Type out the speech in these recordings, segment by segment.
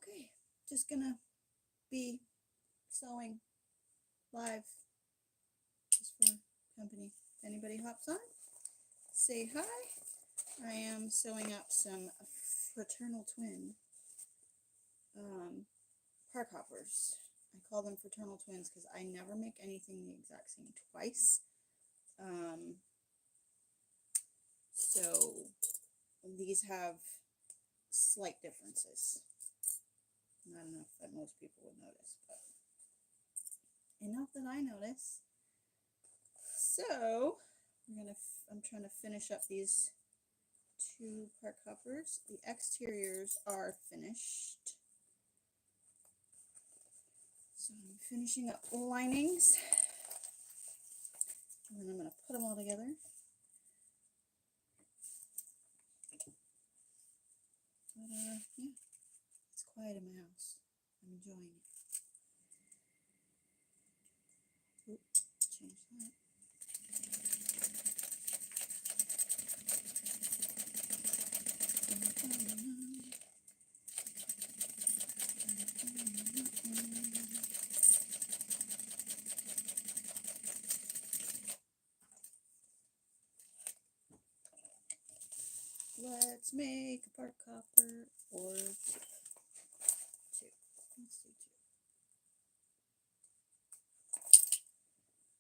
Okay, just gonna be sewing live just for company. If anybody hops on, say hi. I am sewing up some fraternal twin park hoppers. I call them fraternal twins because I never make anything the exact same twice. So these have slight differences. Not enough that most people would notice, but enough that I notice. So I'm trying to finish up these two park hoppers. The exteriors are finished. So I'm finishing up linings, and then I'm going to put them all together. But yeah, it's quiet in my house. I'm enjoying it. Oop, change that. Let's make a park hopper or two. Let's do two.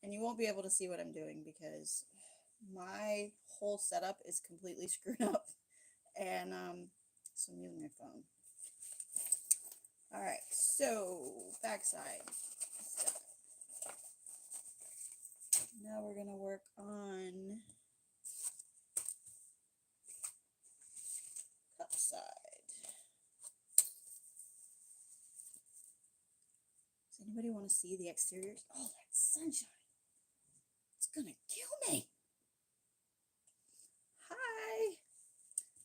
And you won't be able to see what I'm doing because my whole setup is completely screwed up. And so I'm using my phone. All right, so backside. Now we're going to work on cup side. Does anybody want to see the exteriors? Oh, that sunshine. It's going to kill me. Hi.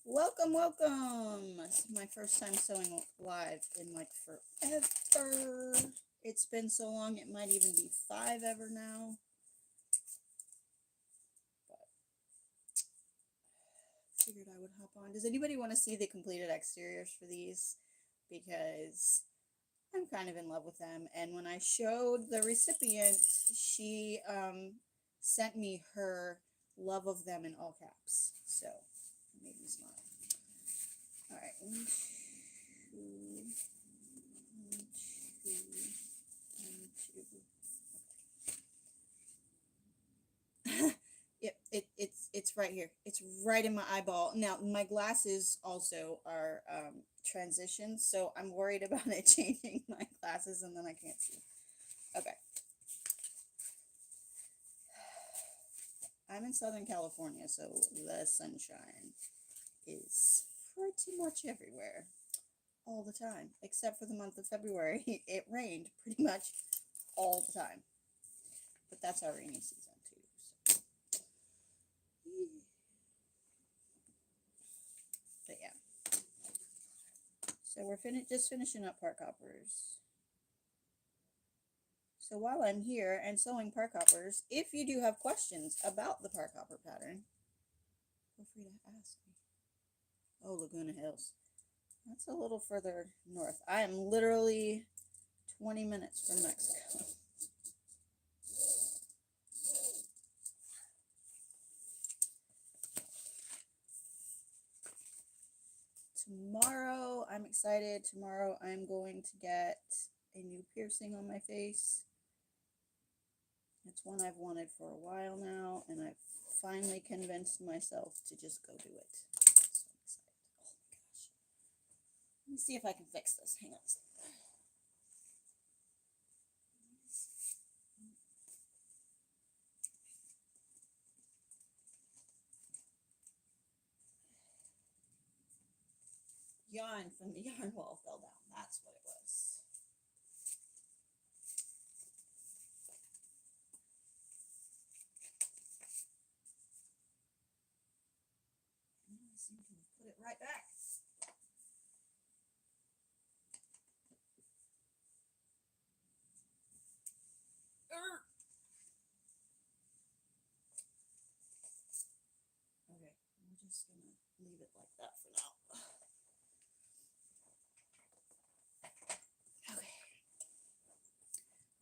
Welcome, welcome. This is my first time sewing live in like forever. It's been so long, it might even be 5 ever now. Figured I would hop on. Does anybody want to see the completed exteriors for these? Because I'm kind of in love with them. And when I showed the recipient, she sent me her love of them in all caps. So it made me smile. All right, 1, 2, 1, 2, 1, 2. Yep, it's right here. It's right in my eyeball. Now, my glasses also are transitions, so I'm worried about it changing my glasses and then I can't see. Okay. I'm in Southern California, so the sunshine is pretty much everywhere all the time, except for the month of February. It rained pretty much all the time. But that's our rainy season too. But yeah. So we're just finishing up park hoppers. So while I'm here and sewing park hoppers, if you do have questions about the park hopper pattern, feel free to ask me. Oh, Laguna Hills. That's a little further north. I am literally 20 minutes from Mexico. Tomorrow, I'm excited. Tomorrow, I'm going to get a new piercing on my face. It's one I've wanted for a while now, and I've finally convinced myself to just go do it. So I'm excited. Oh my gosh. Let me see if I can fix this. Hang on a second. Yarn from the yarn wall fell down. That's what it was. And I seem to have put it right back. Okay, we're just gonna leave it like that for now.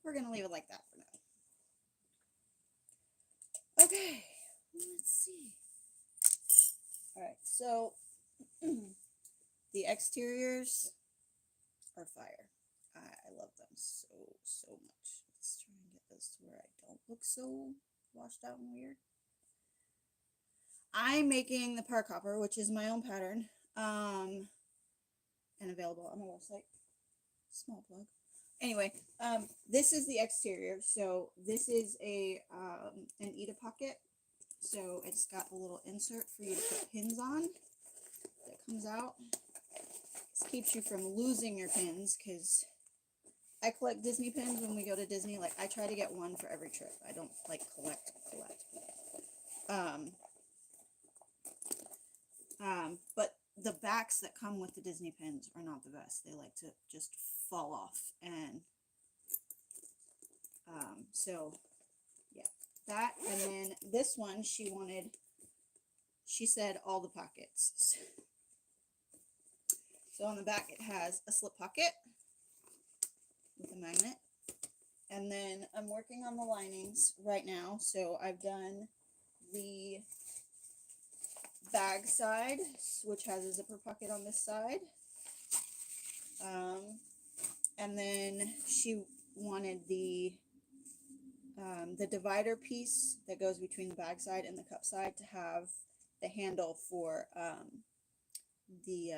we're going to leave it like that for now. Okay, let's see. All right, so the exteriors are fire. I love them so much. Let's try and get this to where I don't look so washed out and weird. I'm making the par copper, which is my own pattern, and available on my website. Small plug. Anyway, this is the exterior. So this is an Eda pocket. So it's got a little insert for you to put pins on that comes out. This keeps you from losing your pins, because I collect Disney pins when we go to Disney. Like, I try to get one for every trip. I don't like collect. But the backs that come with the Disney pins are not the best. They like to just fall off. And so yeah, that. And then this one, she said all the pockets. So on the back it has a slip pocket with a magnet. And then I'm working on the linings right now. So I've done the bag side, which has a zipper pocket on this side. And then she wanted the divider piece that goes between the bag side and the cup side to have the handle for the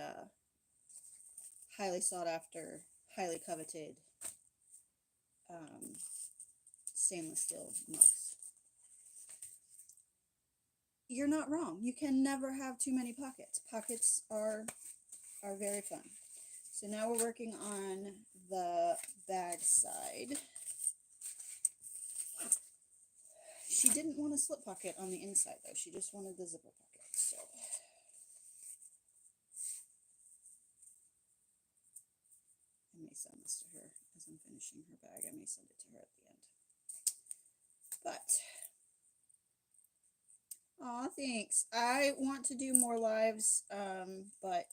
highly sought after, highly coveted stainless steel mugs. You're not wrong. You can never have too many pockets. Pockets are very fun. So now we're working on the bag side. She didn't want a slip pocket on the inside though. She just wanted the zipper pocket. So I may send this to her as I'm finishing her bag. I may send it to her at the end. But aw, thanks. I want to do more lives, but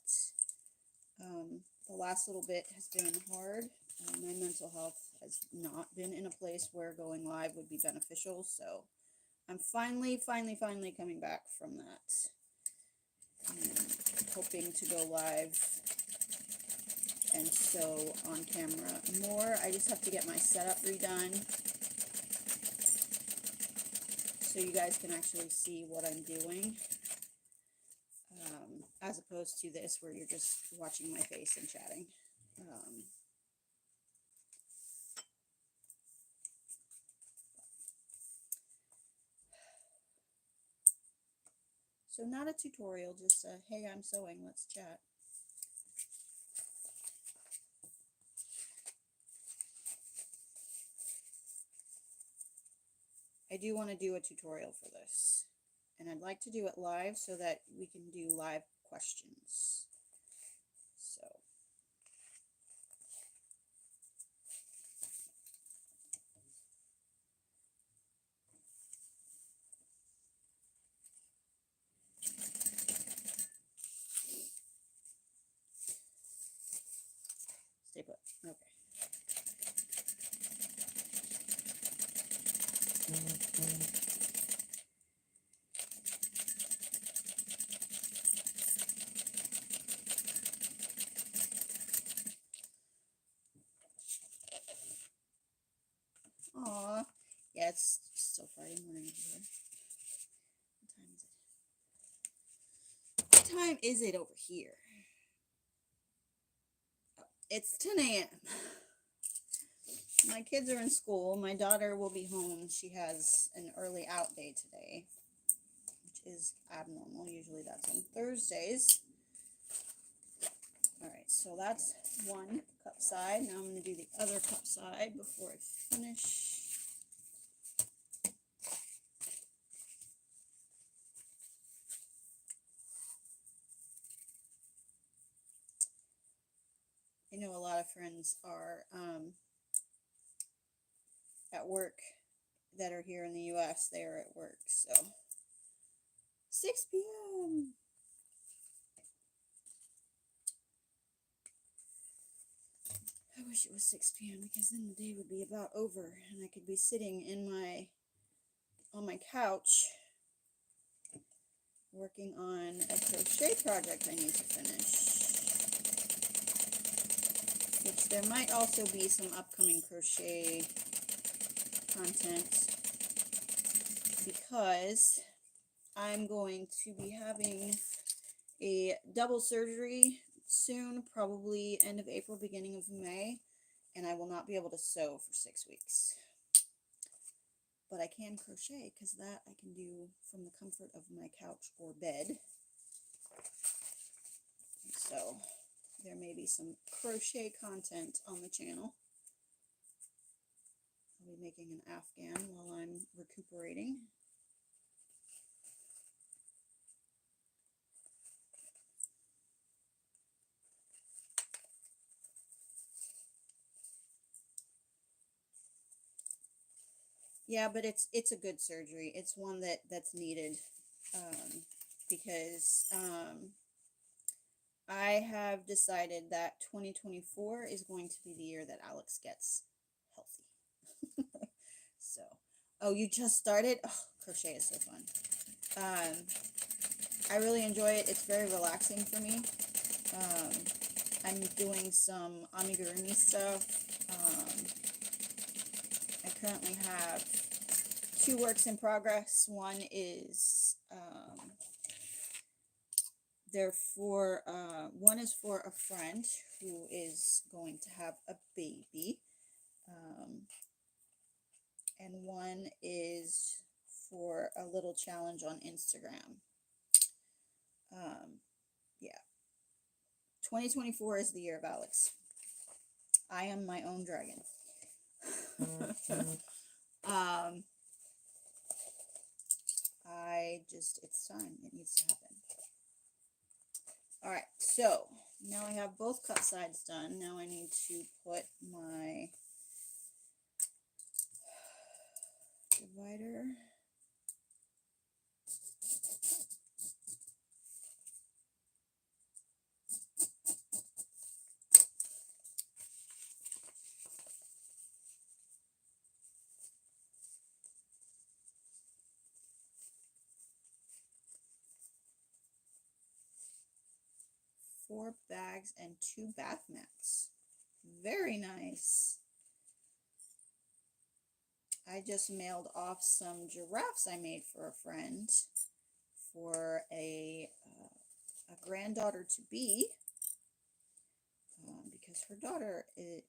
the last little bit has been hard. My mental health has not been in a place where going live would be beneficial, so I'm finally coming back from that. And hoping to go live and sew on camera more. I just have to get my setup redone so you guys can actually see what I'm doing, as opposed to this where you're just watching my face and chatting. So not a tutorial, just a, hey, I'm sewing, let's chat. I do want to do a tutorial for this, and I'd like to do it live so that we can do live questions. So stay put. Okay. Aw, yeah, it's so Friday morning over here. What time is it over here? Oh, it's 10 a.m. My kids are in school. My daughter will be home. She has an early out day today, which is abnormal. Usually that's on Thursdays. All right, so that's one cup side. Now I'm going to do the other cup side before I finish. I know a lot of friends are at work that are here in the U.S. They are at work, so 6 p.m. I wish wish it was 6 p.m. because then the day would be about over and I could be sitting on my couch working on a crochet project I need to finish. Which there might also be some upcoming crochet content because I'm going to be having a double surgery soon, probably end of April, beginning of May, and I will not be able to sew for 6 weeks. But I can crochet because that I can do from the comfort of my couch or bed. So there may be some crochet content on the channel. I'll be making an afghan while I'm recuperating. Yeah, but it's a good surgery. It's one that's needed because I have decided that 2024 is going to be the year that Alex gets healthy. So, oh, you just started? Oh, crochet is so fun. I really enjoy it. It's very relaxing for me. I'm doing some amigurumi stuff. I currently have 2 works in progress. One is one is for a friend who is going to have a baby, and one is for a little challenge on Instagram. Yeah, 2024 is the year of Alex. I am my own dragon. It's time. It needs to happen. All right, so now I have both cut sides done. Now I need to put my divider. Four bags and 2 bath mats. Very nice. I just mailed off some giraffes I made for a friend for a granddaughter-to-be because her daughter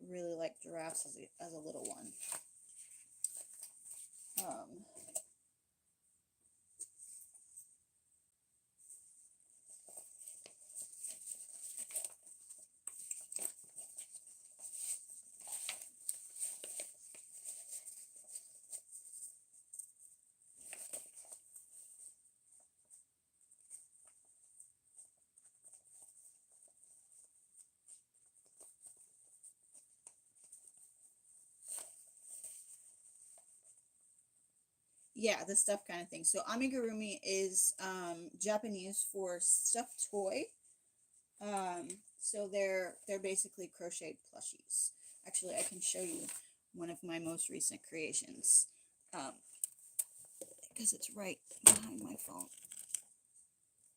really liked giraffes as a little one. 'Yeah, the stuff kind of thing. So amigurumi is Japanese for stuffed toy. So they're basically crocheted plushies. Actually, I can show you one of my most recent creations because it's right behind my phone.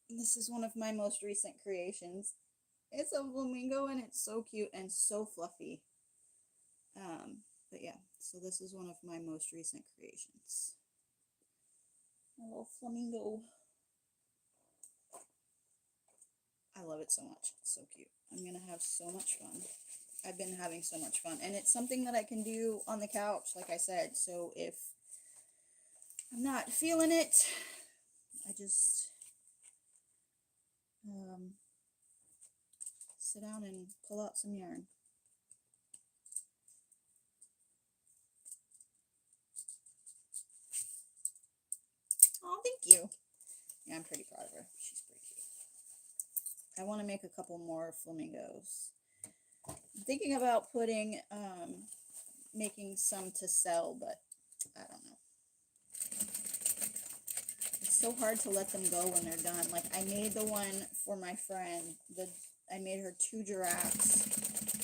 This is one of my most recent creations. It's a flamingo and it's so cute and so fluffy. But yeah, so this is one of my most recent creations. A little flamingo. I love it so much. It's so cute. I'm going to have so much fun. I've been having so much fun. And it's something that I can do on the couch, like I said. So if I'm not feeling it, I just sit down and pull out some yarn. Oh, thank you. Yeah, I'm pretty proud of her. She's pretty cute. I want to make a couple more flamingos. I'm thinking about making some to sell, but I don't know. It's so hard to let them go when they're done. Like I made the one for my friend. I made her 2 giraffes,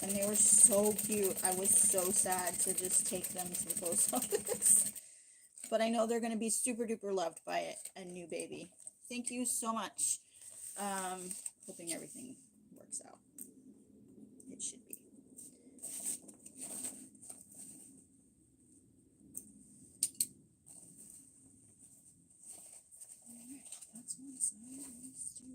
and they were so cute. I was so sad to just take them to the post office. But I know they're going to be super duper loved by a new baby. Thank you so much. Hoping everything works out. It should be. Alright, that's one side. Let's do...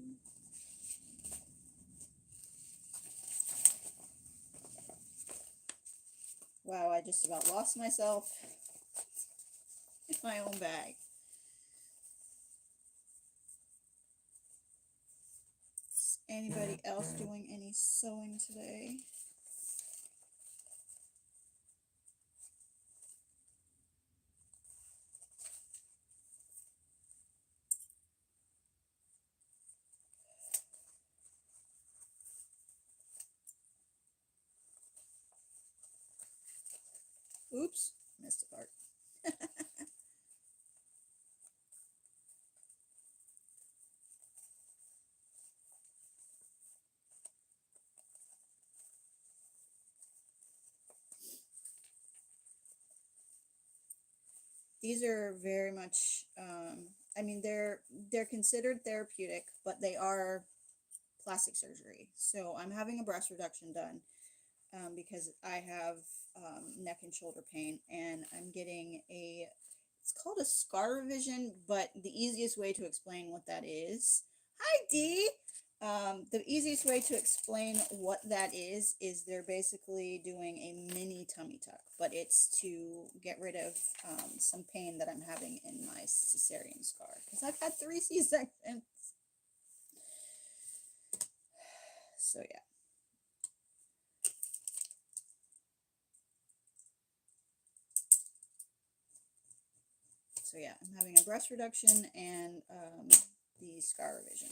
Wow, I just about lost myself in my own bag. Is anybody else doing any sewing today? Oops, missed a part. These are very much, I mean, they're considered therapeutic, but they are plastic surgery. So I'm having a breast reduction done because I have neck and shoulder pain, and I'm getting it's called a scar revision, but the easiest way to explain what that is, hi Dee! The easiest way to explain what that is they're basically doing a mini tummy tuck, but it's to get rid of some pain that I'm having in my cesarean scar, because I've had 3 C-sections. So yeah. So yeah, I'm having a breast reduction and the scar revision.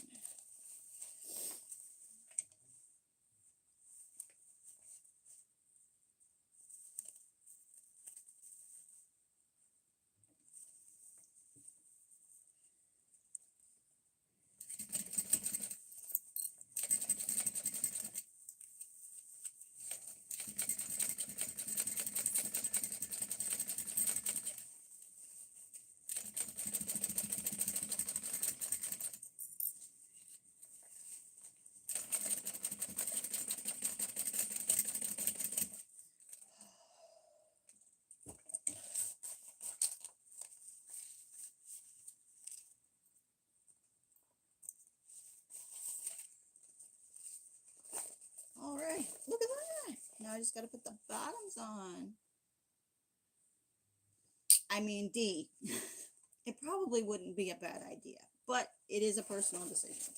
All right, look at that. Now I just got to put the bottoms on. I mean, D, it probably wouldn't be a bad idea, but it is a personal decision.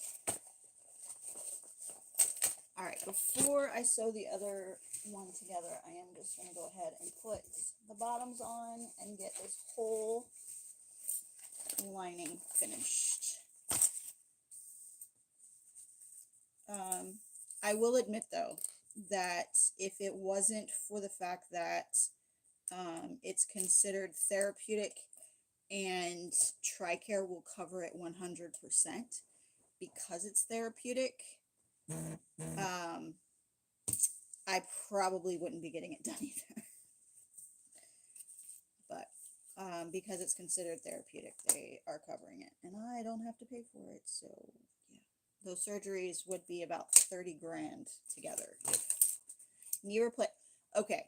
All right, before I sew the other one together, I am just going to go ahead and put the bottoms on and get this whole lining finished. I will admit, though, that if it wasn't for the fact that it's considered therapeutic and TRICARE will cover it 100% because it's therapeutic, I probably wouldn't be getting it done either. But because it's considered therapeutic, they are covering it, and I don't have to pay for it. So yeah, those surgeries would be about 30 grand together. Knee replacement. Okay,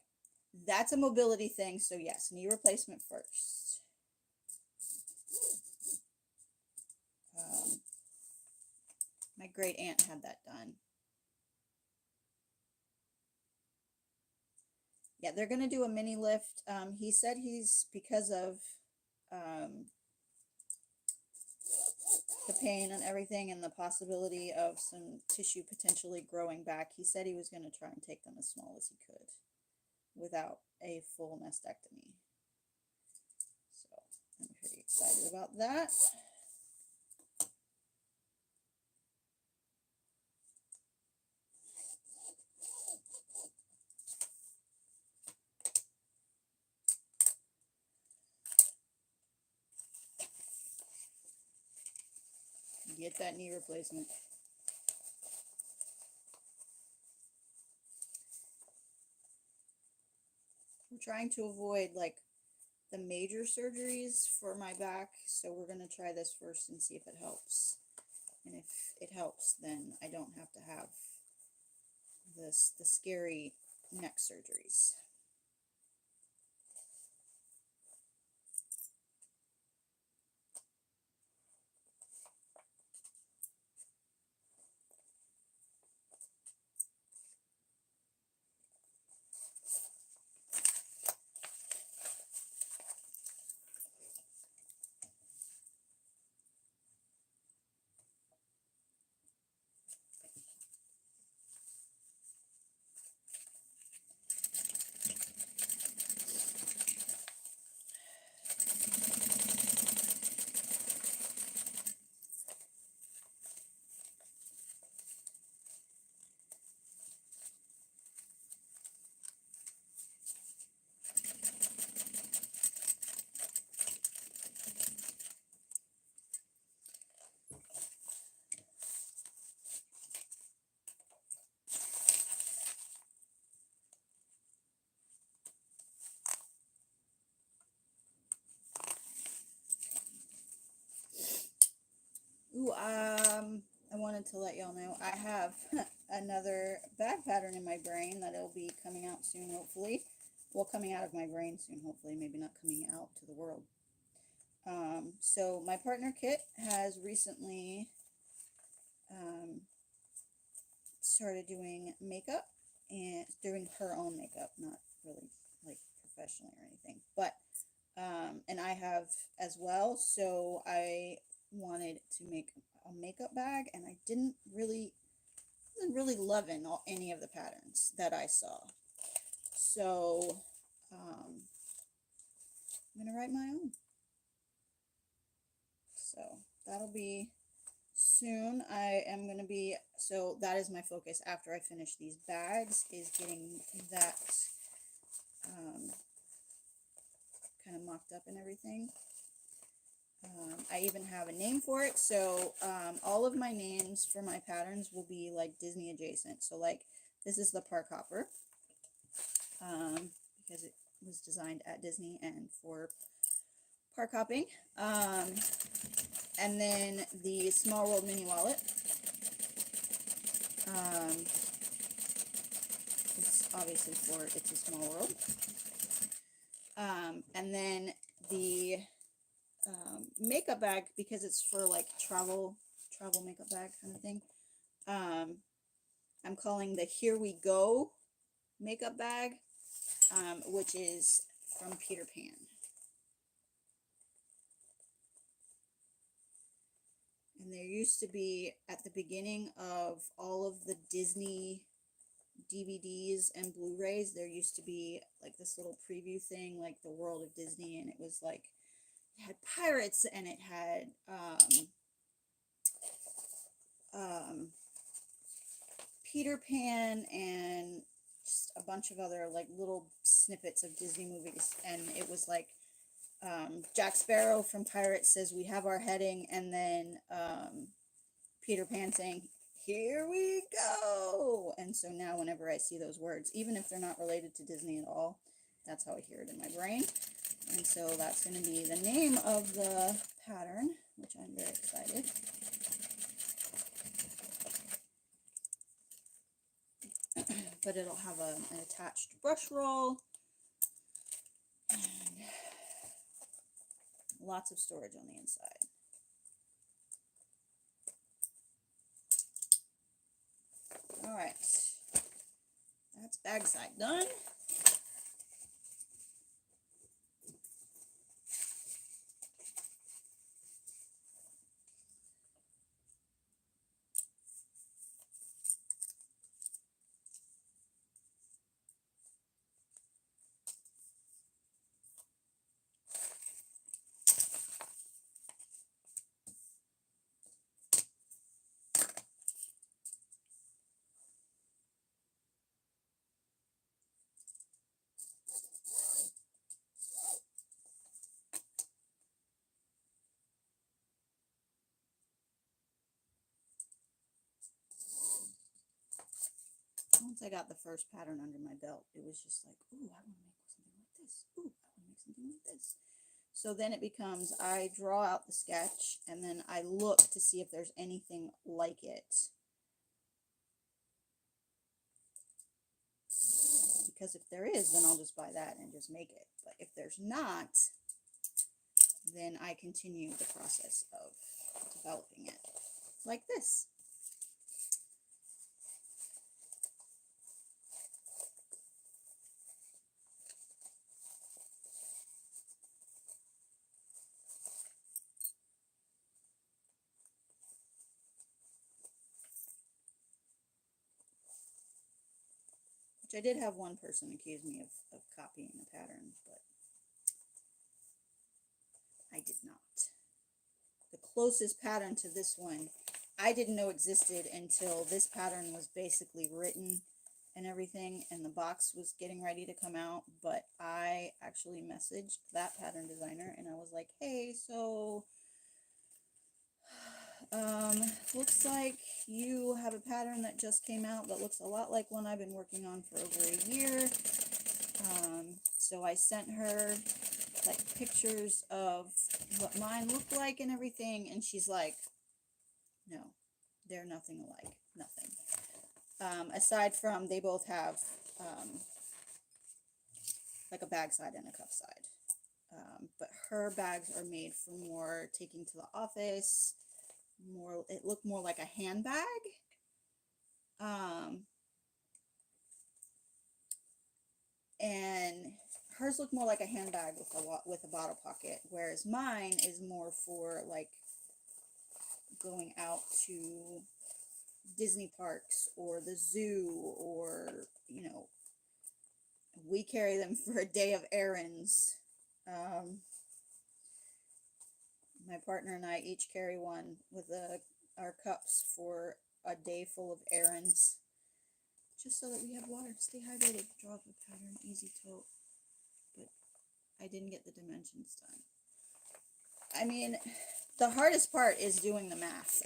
that's a mobility thing. So yes, knee replacement first. My great aunt had that done. Yeah, they're going to do a mini lift. He said because of the pain and everything and the possibility of some tissue potentially growing back, he said he was going to try and take them as small as he could without a full mastectomy. So I'm pretty excited about that. Get that knee replacement. we're trying to avoid like the major surgeries for my back, so we're going to try this first and see if it helps. And if it helps, then I don't have to have the scary neck surgeries. Ooh, I wanted to let y'all know I have another bag pattern in my brain that'll be coming out soon, hopefully. Well, coming out of my brain soon, hopefully, maybe not coming out to the world. So my partner Kit has recently started doing makeup and doing her own makeup, not really like professionally or anything, but and I have as well. So I wanted to make a makeup bag, and I wasn't really loving any of the patterns that I saw. So I'm gonna write my own. So that'll be soon. I am going to be, so that is my focus after I finish these bags, is getting that kind of mocked up and everything. I even have a name for it. So all of my names for my patterns will be like Disney adjacent. So like this is the Park Hopper because it was designed at Disney and for park hopping. And then the Small World Mini Wallet. It's obviously for It's a Small World. And then the makeup bag, because it's for like travel makeup bag kind of thing. I'm calling the Here We Go makeup bag, which is from Peter Pan. And there used to be, at the beginning of all of the Disney DVDs and Blu-rays, there used to be like this little preview thing, like the World of Disney, and it was like, it had pirates, and it had Peter Pan, and just a bunch of other like little snippets of Disney movies, and it was like Jack Sparrow from Pirates says, "We have our heading," and then Peter Pan saying, "Here we go." And so now whenever I see those words, even if they're not related to Disney at all, that's how I hear it in my brain. And so that's going to be the name of the pattern, which I'm very excited. But it'll have an attached brush roll and lots of storage on the inside. All right, that's bag side done. Once I got the first pattern under my belt, it was just like, ooh, I want to make something like this. Ooh, I want to make something like this. So then it becomes, I draw out the sketch and then I look to see if there's anything like it. Because if there is, then I'll just buy that and just make it. But if there's not, then I continue the process of developing it like this. Which I did have one person accuse me of copying a pattern, but I did not. The closest pattern to this one, I didn't know existed until this pattern was basically written and everything, and the box was getting ready to come out, but I actually messaged that pattern designer, and I was like, hey, so, looks like you have a pattern that just came out that looks a lot like one I've been working on for over a year. So I sent her like pictures of what mine looked like and everything, and she's like, no, they're nothing alike, nothing. Aside from they both have like a bag side and a cuff side. But her bags are made for more taking to the office, more, it looked more like a handbag. And hers looked more like a handbag with a bottle pocket, whereas mine is more for like going out to Disney parks or the zoo, or, you know, we carry them for a day of errands. My partner and I each carry one with our cups for a day full of errands, just so that we have water to stay hydrated. Draw up a pattern, easy tote, but I didn't get the dimensions done. I mean, the hardest part is doing the math.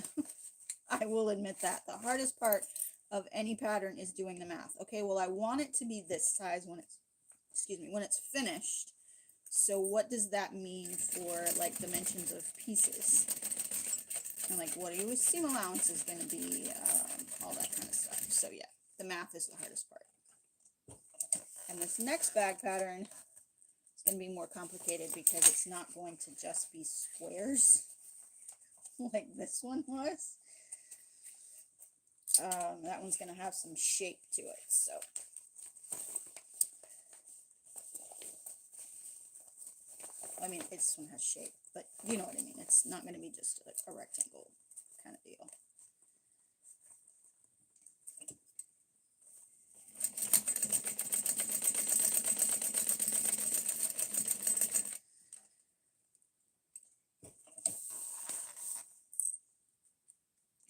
I will admit that. The hardest part of any pattern is doing the math. Okay, well, I want it to be this size when it's, when it's finished. So what does that mean for, like, dimensions of pieces? And, like, what are your seam allowances going to be? All that kind of stuff. So, yeah, the math is the hardest part. And this next bag pattern is going to be more complicated because it's not going to just be squares like this one was. That one's going to have some shape to it, so. I mean, this one has shape, but you know what I mean. It's not going to be just a rectangle kind of deal.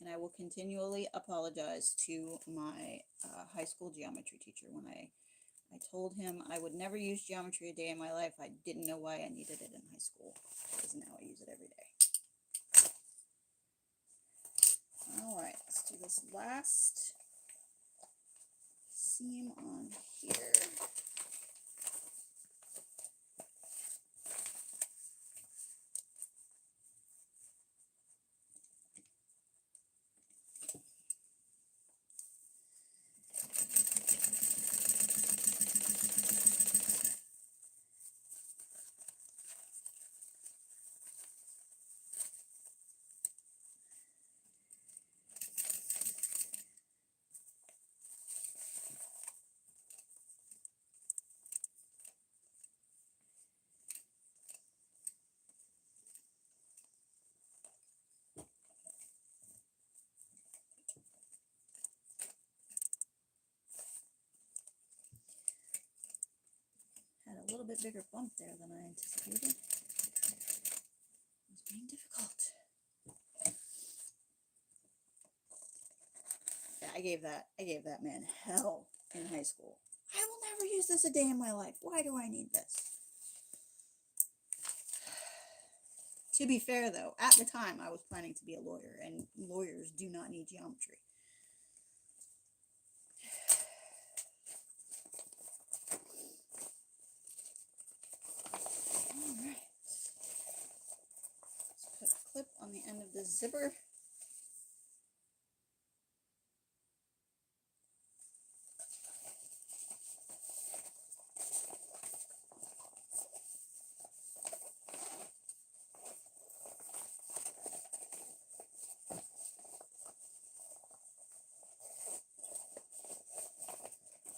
And I will continually apologize to my high school geometry teacher when I told him I would never use geometry a day in my life. I didn't know why I needed it in high school, because now I use it every day. Alright, let's do this last seam on here. Had a little bit bigger bump there than I anticipated. It was being difficult. Yeah, I gave that man hell in high school. I will never use this a day in my life. Why do I need this? To be fair, though, at the time I was planning to be a lawyer, and lawyers do not need geometry. zipper.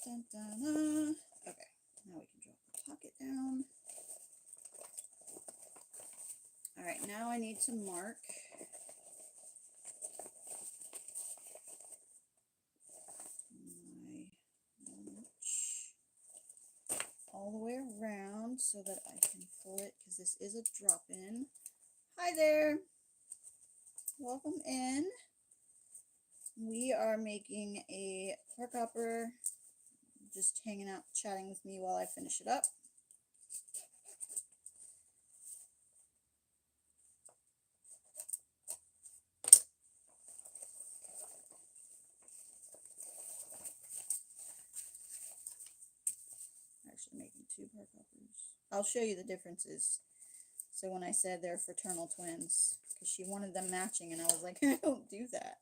Dun, dun, dun. Okay, now we can drop the pocket down. All right, now I need to mark my lunch all the way around so that I can pull it, because this is a drop-in. Hi there, welcome in. We are making a pork upper, just hanging out, chatting with me while I finish it up. Actually making 2 pork uppers. I'll show you the differences. So when I said they're fraternal twins, because she wanted them matching, and I was like, I don't do that.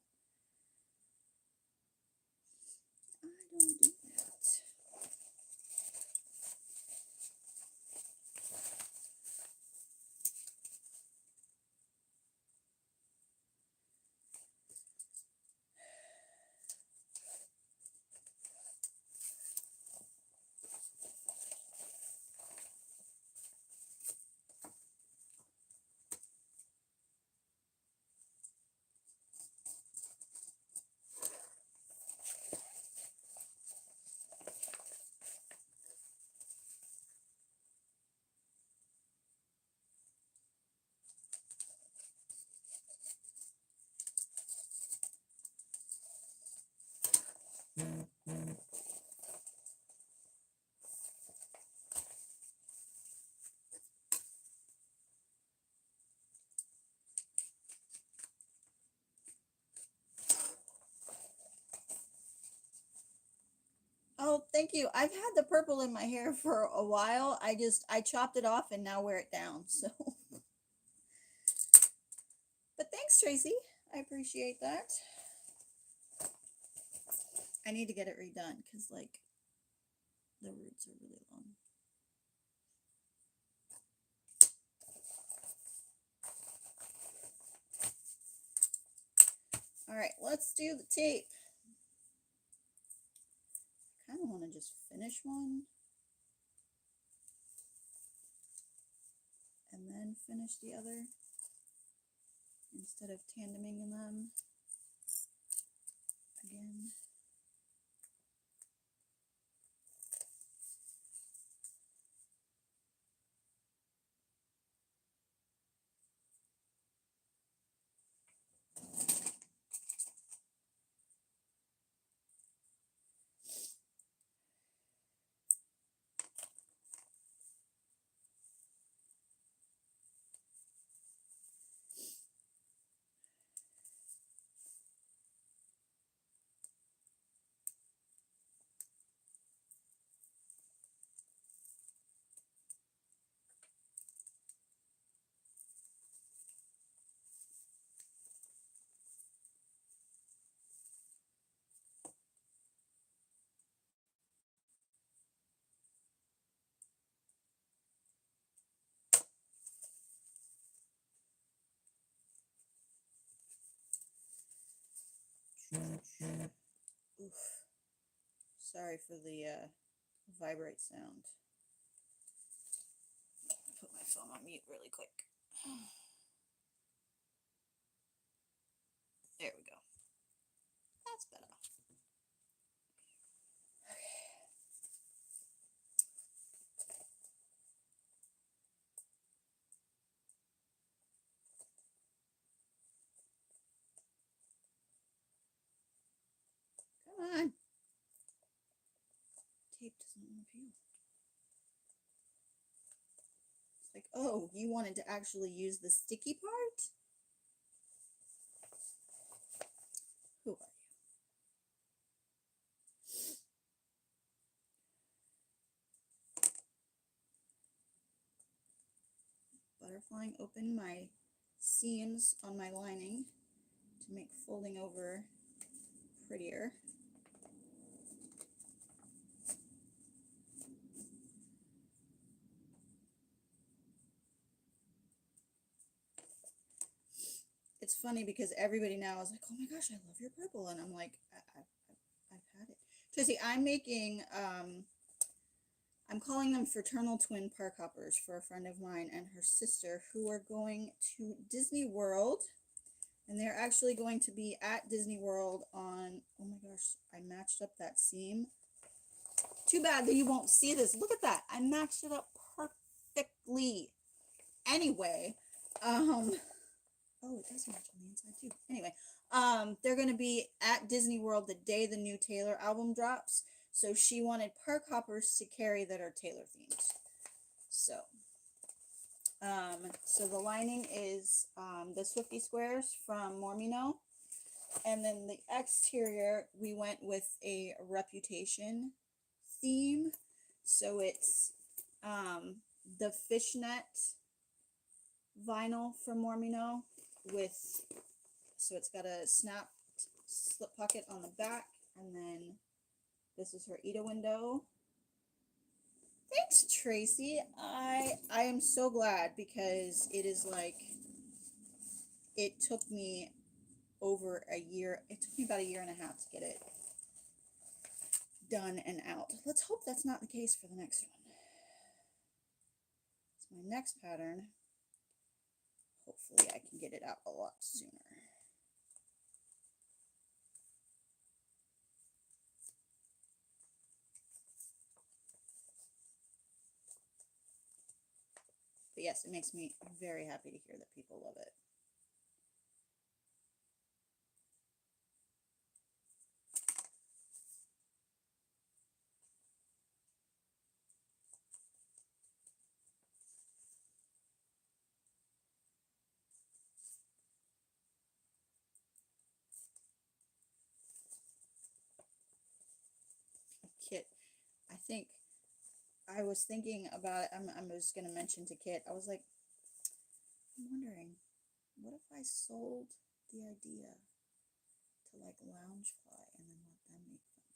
I don't do that. Oh, thank you. I've had the purple in my hair for a while. I chopped it off and now wear it down. So, but thanks, Tracy. I appreciate that. I need to get it redone because, like, the roots are really long. All right, let's do the tape. I kind of want to just finish one and then finish the other instead of tandeming them again. Oof. Sorry for the vibrate sound. Put my phone on mute really quick. There we go. That's better. Come on. Tape doesn't want to peel. It's like, oh, you wanted to actually use the sticky part? Who are you? Butterflying open my seams on my lining to make folding over prettier. It's funny because everybody now is like, oh my gosh, I love your purple. And I'm like, I've had it. Tracy, I'm making, I'm calling them fraternal twin park hoppers for a friend of mine and her sister who are going to Disney World. And they're actually going to be at Disney World on, oh my gosh, I matched up that seam. Too bad that you won't see this. Look at that. I matched it up perfectly. Anyway, oh, it does match on the inside too. Anyway, they're going to be at Disney World the day the new Taylor album drops. So she wanted park hoppers to carry that are Taylor themed. So the lining is the Swifty Squares from Mormino. And then the exterior, we went with a Reputation theme. So it's the fishnet vinyl from Mormino with, so it's got a snap slip pocket on the back, and then this is her Ida window. Thanks, Tracy. I am so glad because it is like, it took me over a year. It took me about a year and a half to get it done and out. Let's hope that's not the case for the next one. It's my next pattern. Hopefully I can get it out a lot sooner. But yes, it makes me very happy to hear that people love it. Kit, I think I was thinking about it. I'm just going to mention to Kit, I was like, I'm wondering, what if I sold the idea to like Loungefly and then let them make them?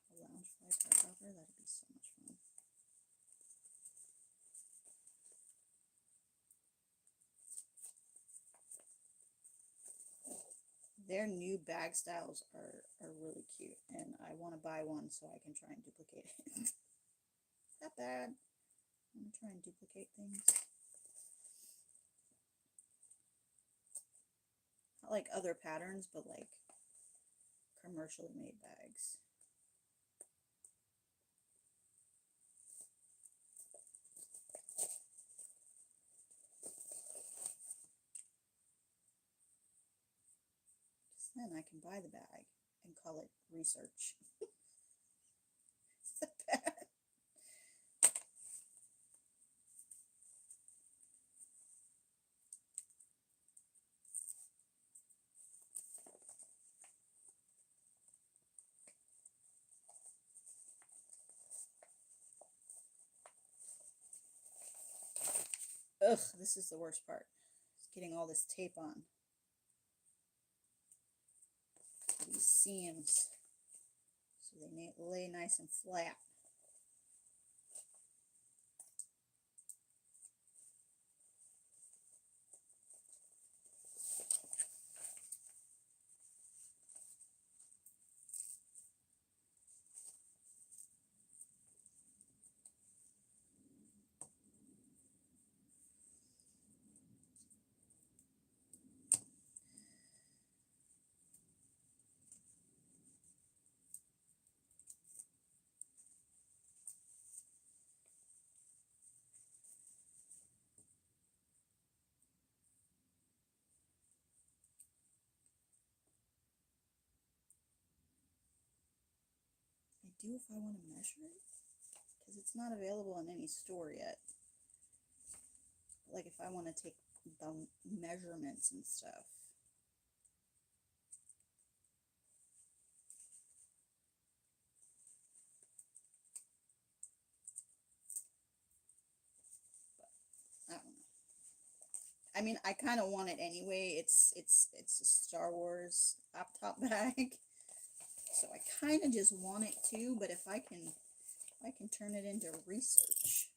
Have a Loungefly park hopper, that'd be so much fun. Their new bag styles are really cute, and I want to buy one so I can try and duplicate it. Not bad. I'm going to try and duplicate things. Not like other patterns, but like commercially made bags. Then I can buy the bag and call it research. Is that bad? Ugh, this is the worst part. It's getting all this tape on these seams so they lay nice and flat. I do if I want to measure it, because it's not available in any store yet. Like if I want to take the measurements and stuff. I mean, I kind of want it anyway. It's a Star Wars laptop bag, so I kind of just want it too. But if I can turn it into research.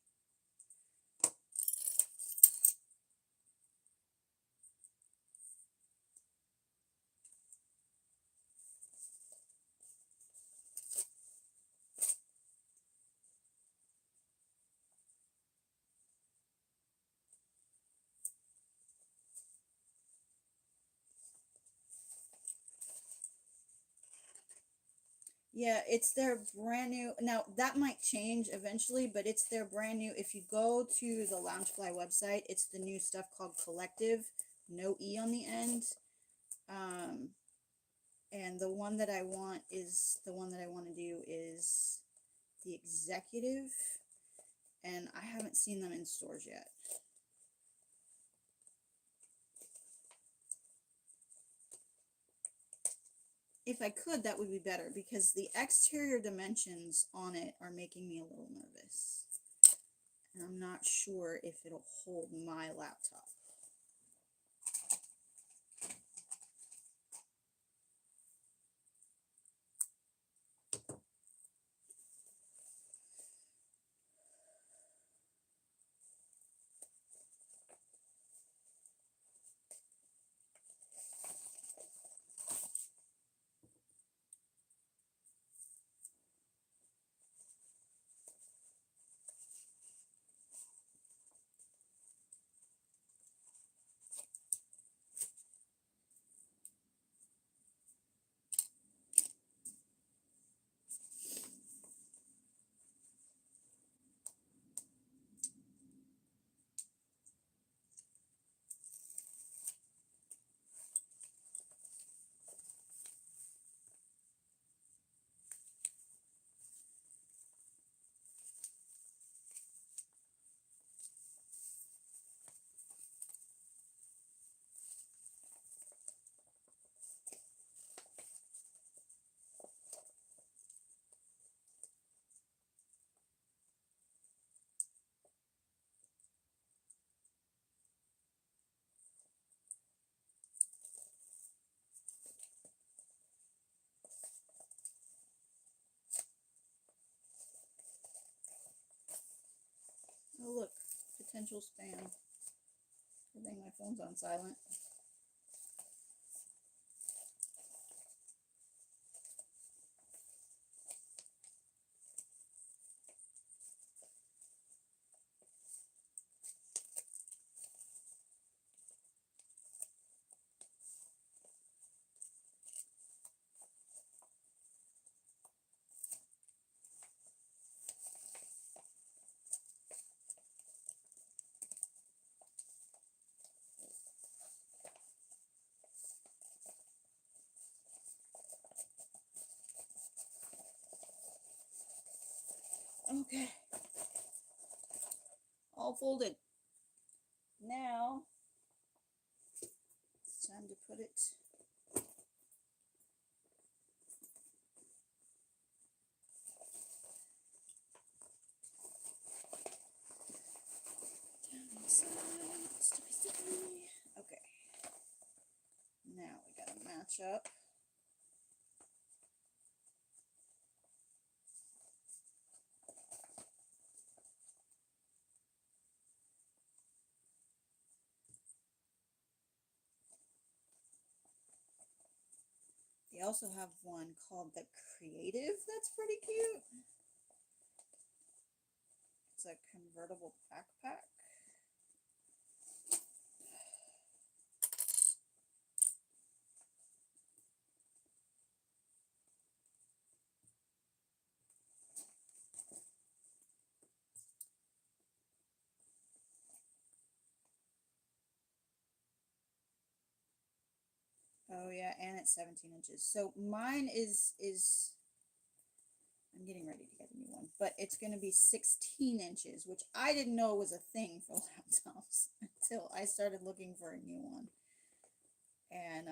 Yeah, it's their brand new. Now, that might change eventually, but it's their brand new. If you go to the Loungefly website, it's the new stuff called Collective, no E on the end. Um, and the one that I want is the one that I want to do is the Executive, and I haven't seen them in stores yet. If I could, that would be better because the exterior dimensions on it are making me a little nervous. And I'm not sure if it'll hold my laptop. Oh, look, potential spam. Good thing my phone's on silent. Okay. All folded. Now, it's time to put it down inside. Sticky, sticky. Okay. Now we gotta match up. They also have one called the Creative that's pretty cute. It's a convertible backpack. Oh yeah, and it's 17 inches. So mine is I'm getting ready to get a new one, but it's going to be 16 inches, which I didn't know was a thing for laptops until I started looking for a new one. And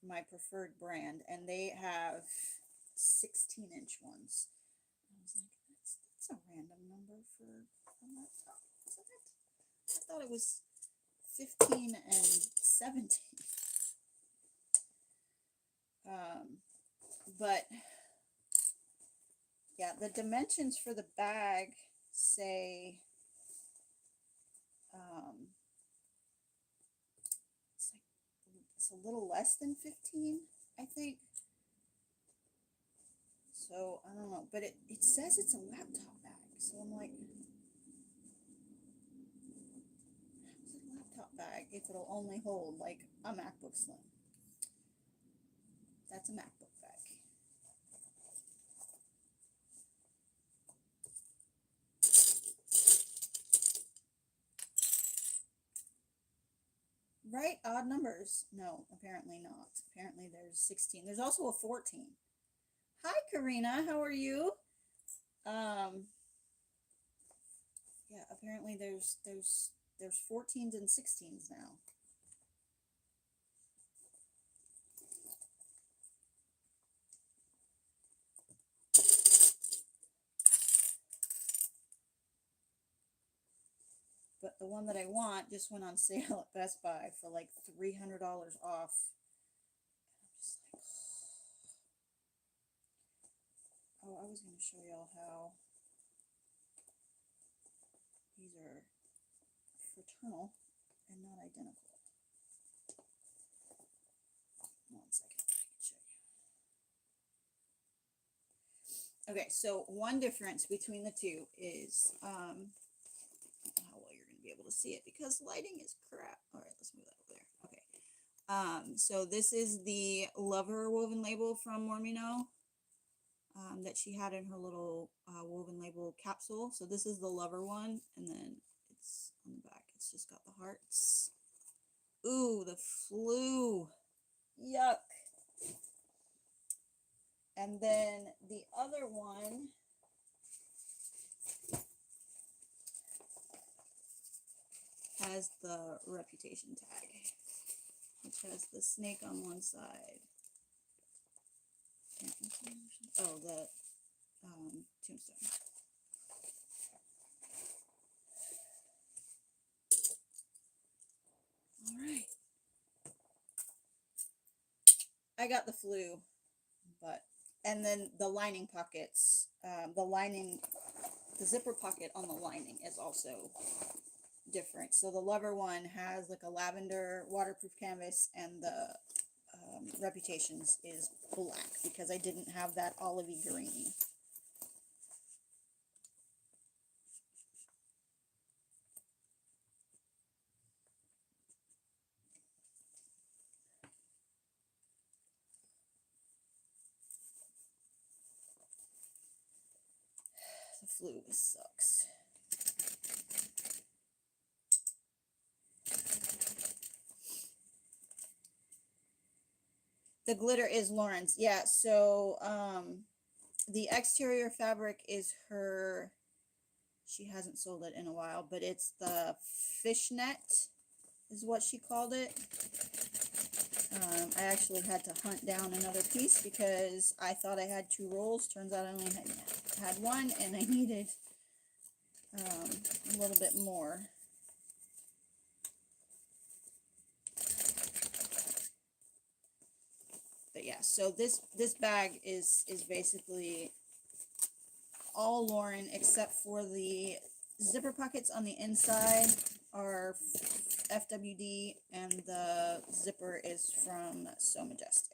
my preferred brand, and they have 16-inch ones. I was like, that's a random number for a laptop, isn't it? I thought it was 15 and 17. But yeah, the dimensions for the bag say it's a little less than 15, I think. So I don't know, but it says it's a laptop bag. So I'm like, how's a laptop bag if it'll only hold like a MacBook Slim? That's a MacBook bag. Right, odd numbers. No, apparently not. Apparently there's 16. There's also a 14. Hi, Karina. How are you? Yeah, apparently there's 14s and 16s now. But the one that I want just went on sale at Best Buy for like $300 off. I'm just like, oh, I was going to show y'all how these are fraternal and not identical. One second, I can show you. Okay, so one difference between the two is, I don't know how well you're going to be able to see it because lighting is crap. All right, let's move that over there. Okay. So this is the Lover woven label from Mormino. That she had in her little woven label capsule. So this is the Lover one, and then it's on the back. It's just got the hearts. Ooh, the flu. Yuck. And then the other one has the Reputation tag, which has the snake on one side. Oh, the tombstone. All right. I got the flu, but, and then the lining pockets, the zipper pocket on the lining is also different. So the Lover one has like a lavender waterproof canvas, and the Reputations is black because I didn't have that olivey green. The flu sucks. The glitter is Lauren's. Yeah, so the exterior fabric is her. She hasn't sold it in a while, but it's the fishnet is what she called it. I actually had to hunt down another piece because I thought I had 2 rolls. Turns out I only had one, and I needed a little bit more. But yeah, so this bag is basically all Lauren except for the zipper pockets on the inside are FWD, and the zipper is from So Majestic.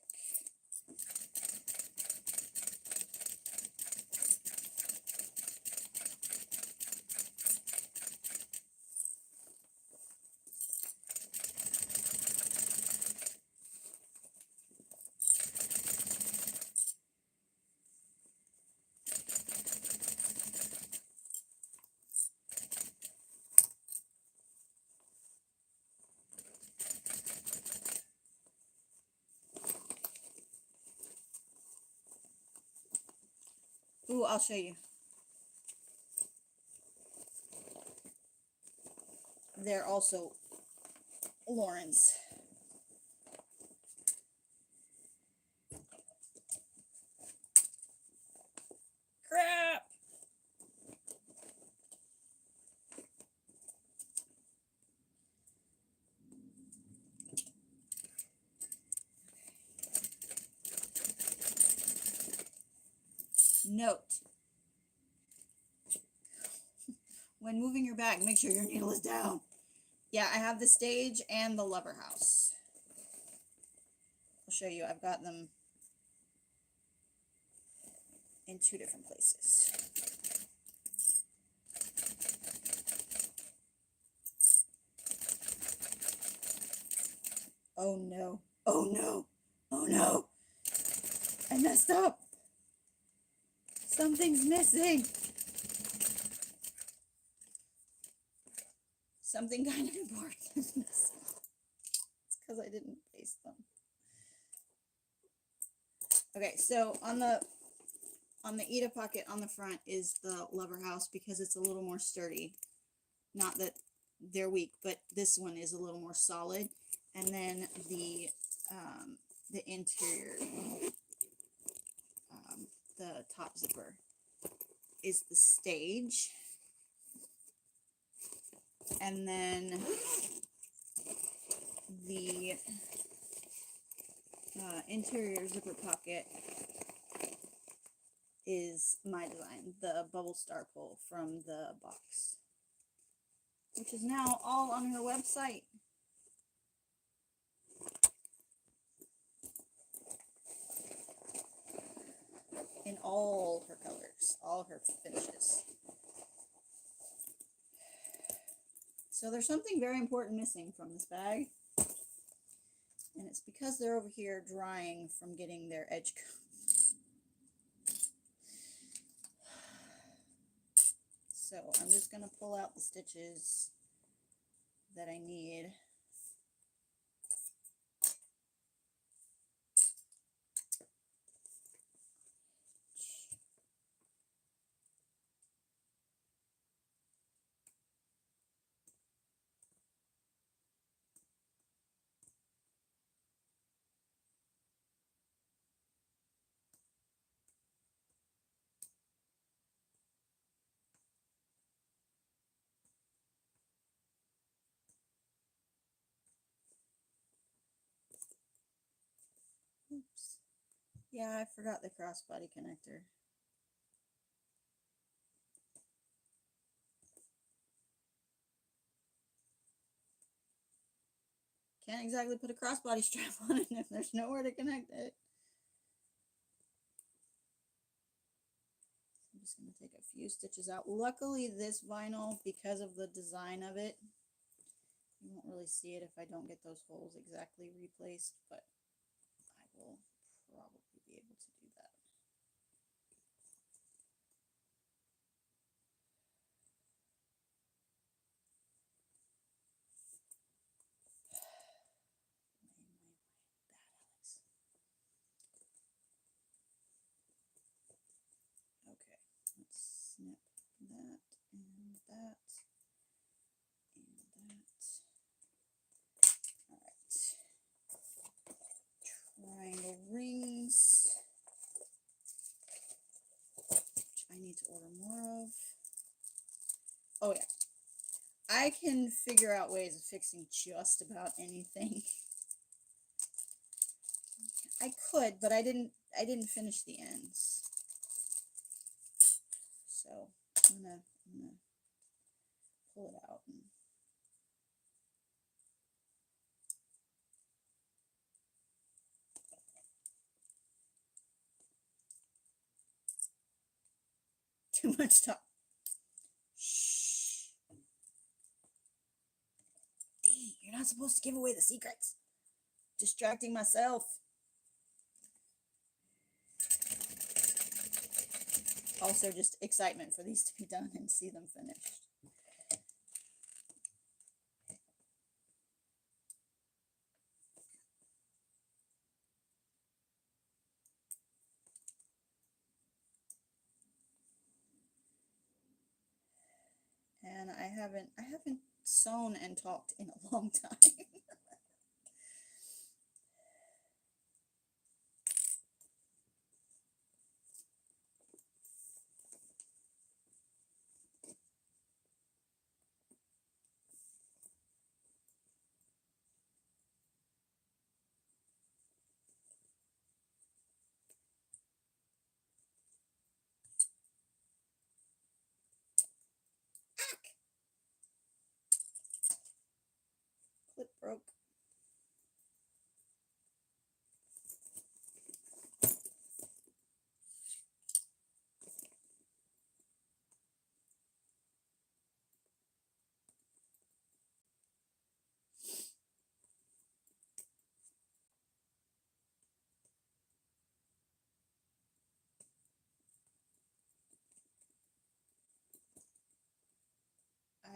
Ooh, I'll show you. They're also Lauren's. Crap! Note: when moving your bag, make sure your needle is down. Yeah, I have the stage and the lever house. I'll show you. I've got them in 2 different places. Oh no. Oh no. Oh no. I messed up. Something's missing. Something kind of important is missing. It's because I didn't paste them. Okay, so on the Eda pocket on the front is the lever house because it's a little more sturdy. Not that they're weak, but this one is a little more solid. And then the interior, the top zipper is the stage. And then the interior zipper pocket is my design, the bubble star pull from the box, which is now all on her website. In all her colors, all her finishes. So there's something very important missing from this bag, and it's because they're over here drying from getting their edge coat. So I'm just going to pull out the stitches that I need. Oops. Yeah, I forgot the crossbody connector. Can't exactly put a crossbody strap on it if there's nowhere to connect it. I'm just going to take a few stitches out. Luckily, this vinyl, because of the design of it, you won't really see it if I don't get those holes exactly replaced, but I will probably be able to do that. Okay, let's snip that and that and that. Alright. Triangle rings, which I need to order more of. Oh yeah. I can figure out ways of fixing just about anything. I could, but I didn't finish the ends. So I'm gonna pull it out and too much talk. Shh. Dee, you're not supposed to give away the secrets. Distracting myself. Also, just excitement for these to be done and see them finished. And I haven't sewn and talked in a long time.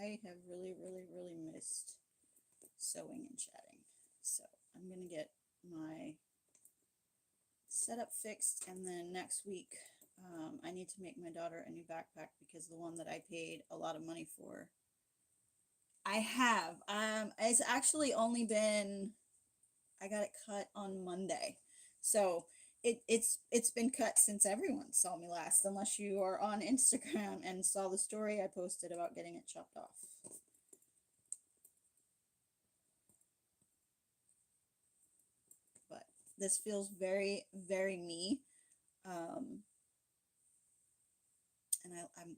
I have really, really, really missed sewing and chatting. So I'm going to get my setup fixed, and then next week I need to make my daughter a new backpack because the one that I paid a lot of money for, I have. It's actually only been, I got it cut on Monday. So it's been cut since everyone saw me last, unless you are on Instagram and saw the story I posted about getting it chopped off. But this feels very, very me. And I'm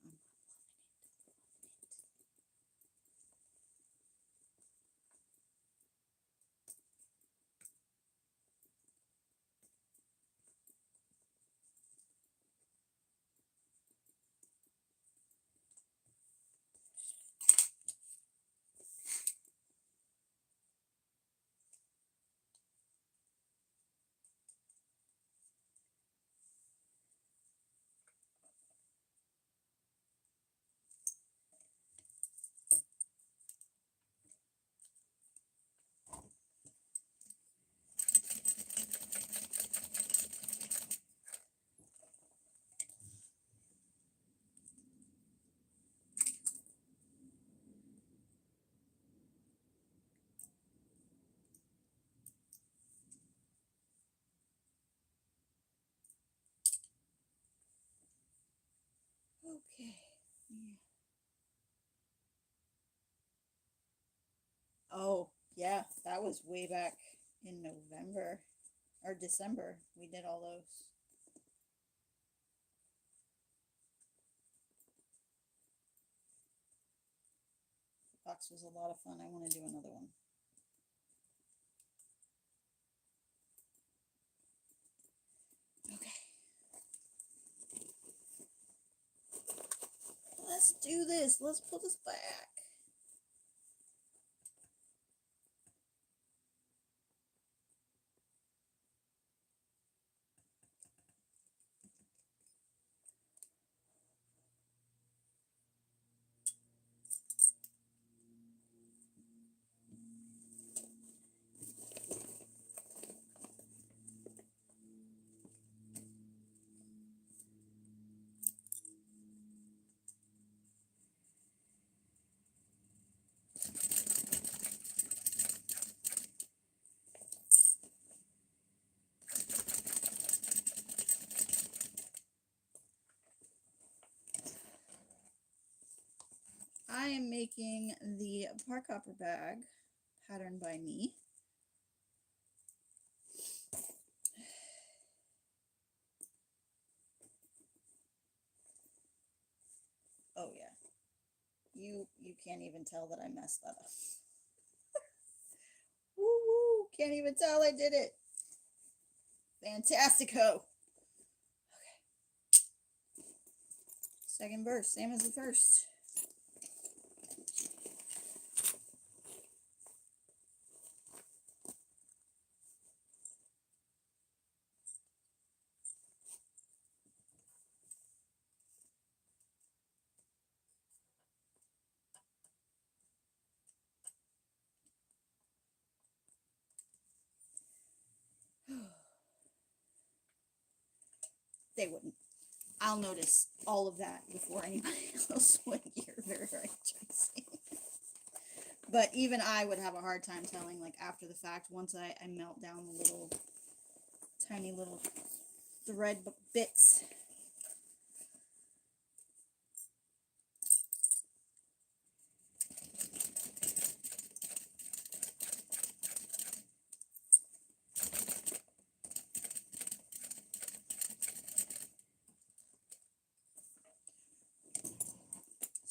okay. Yeah. Oh, yeah, that was way back in November or December. We did all those. The box was a lot of fun. I want to do another one. Okay. Let's do this. Let's pull this back. I am making the park hopper bag patterned by me. Oh yeah. You can't even tell that I messed that up. Woo woo! Can't even tell I did it. Fantastico. Okay. Second verse, same as the first. They wouldn't. I'll notice all of that before anybody else would. You're very right, Tracy. But even I would have a hard time telling, like, after the fact, once I melt down the little, tiny little thread bits.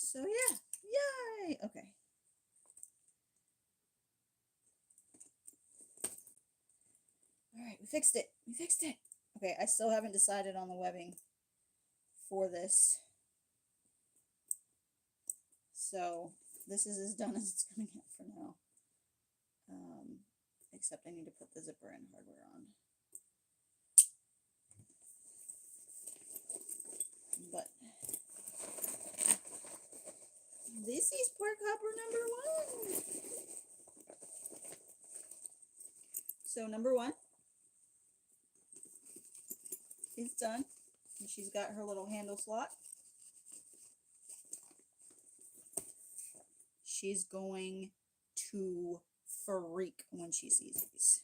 So yeah, yay! Okay. All right, we fixed it. We fixed it. Okay, I still haven't decided on the webbing for this. So this is as done as it's gonna get for now. Except I need to put the zipper and hardware on. But this Macy's pork hopper number 1. So number 1 is done. And she's got her little handle slot. She's going to freak when she sees these.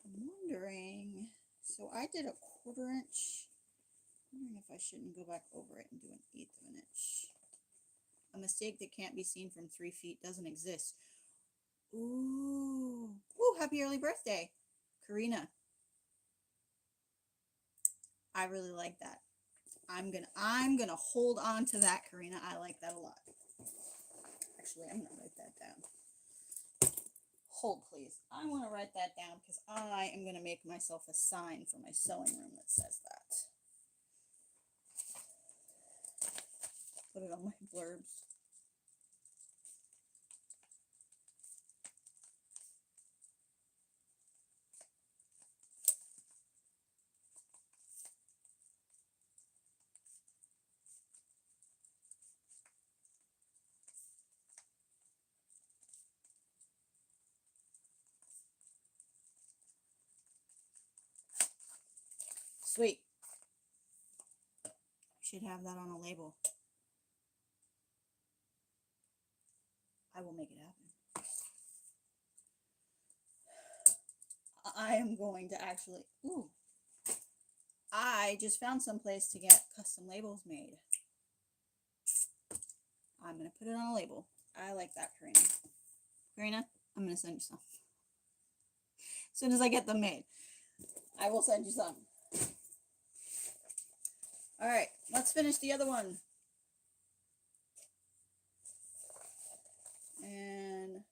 I'm wondering, so I did a 1/4 inch. I'm wondering if I shouldn't go back over it and do an 1/8 of an inch. A mistake that can't be seen from 3 feet doesn't exist. Ooh. Ooh, happy early birthday, Karina. I really like that. I'm gonna hold on to that, Karina. I like that a lot. Actually, I'm gonna write that down. Hold, please. I want to write that down because I am gonna make myself a sign for my sewing room that says that. Put it on my blurbs. Sweet. Should have that on a label. I will make it happen. I am going to actually, ooh, I just found some place to get custom labels made. I'm going to put it on a label. I like that, Karina. Karina, I'm going to send you some. As soon as I get them made, I will send you some. All right, let's finish the other one. And,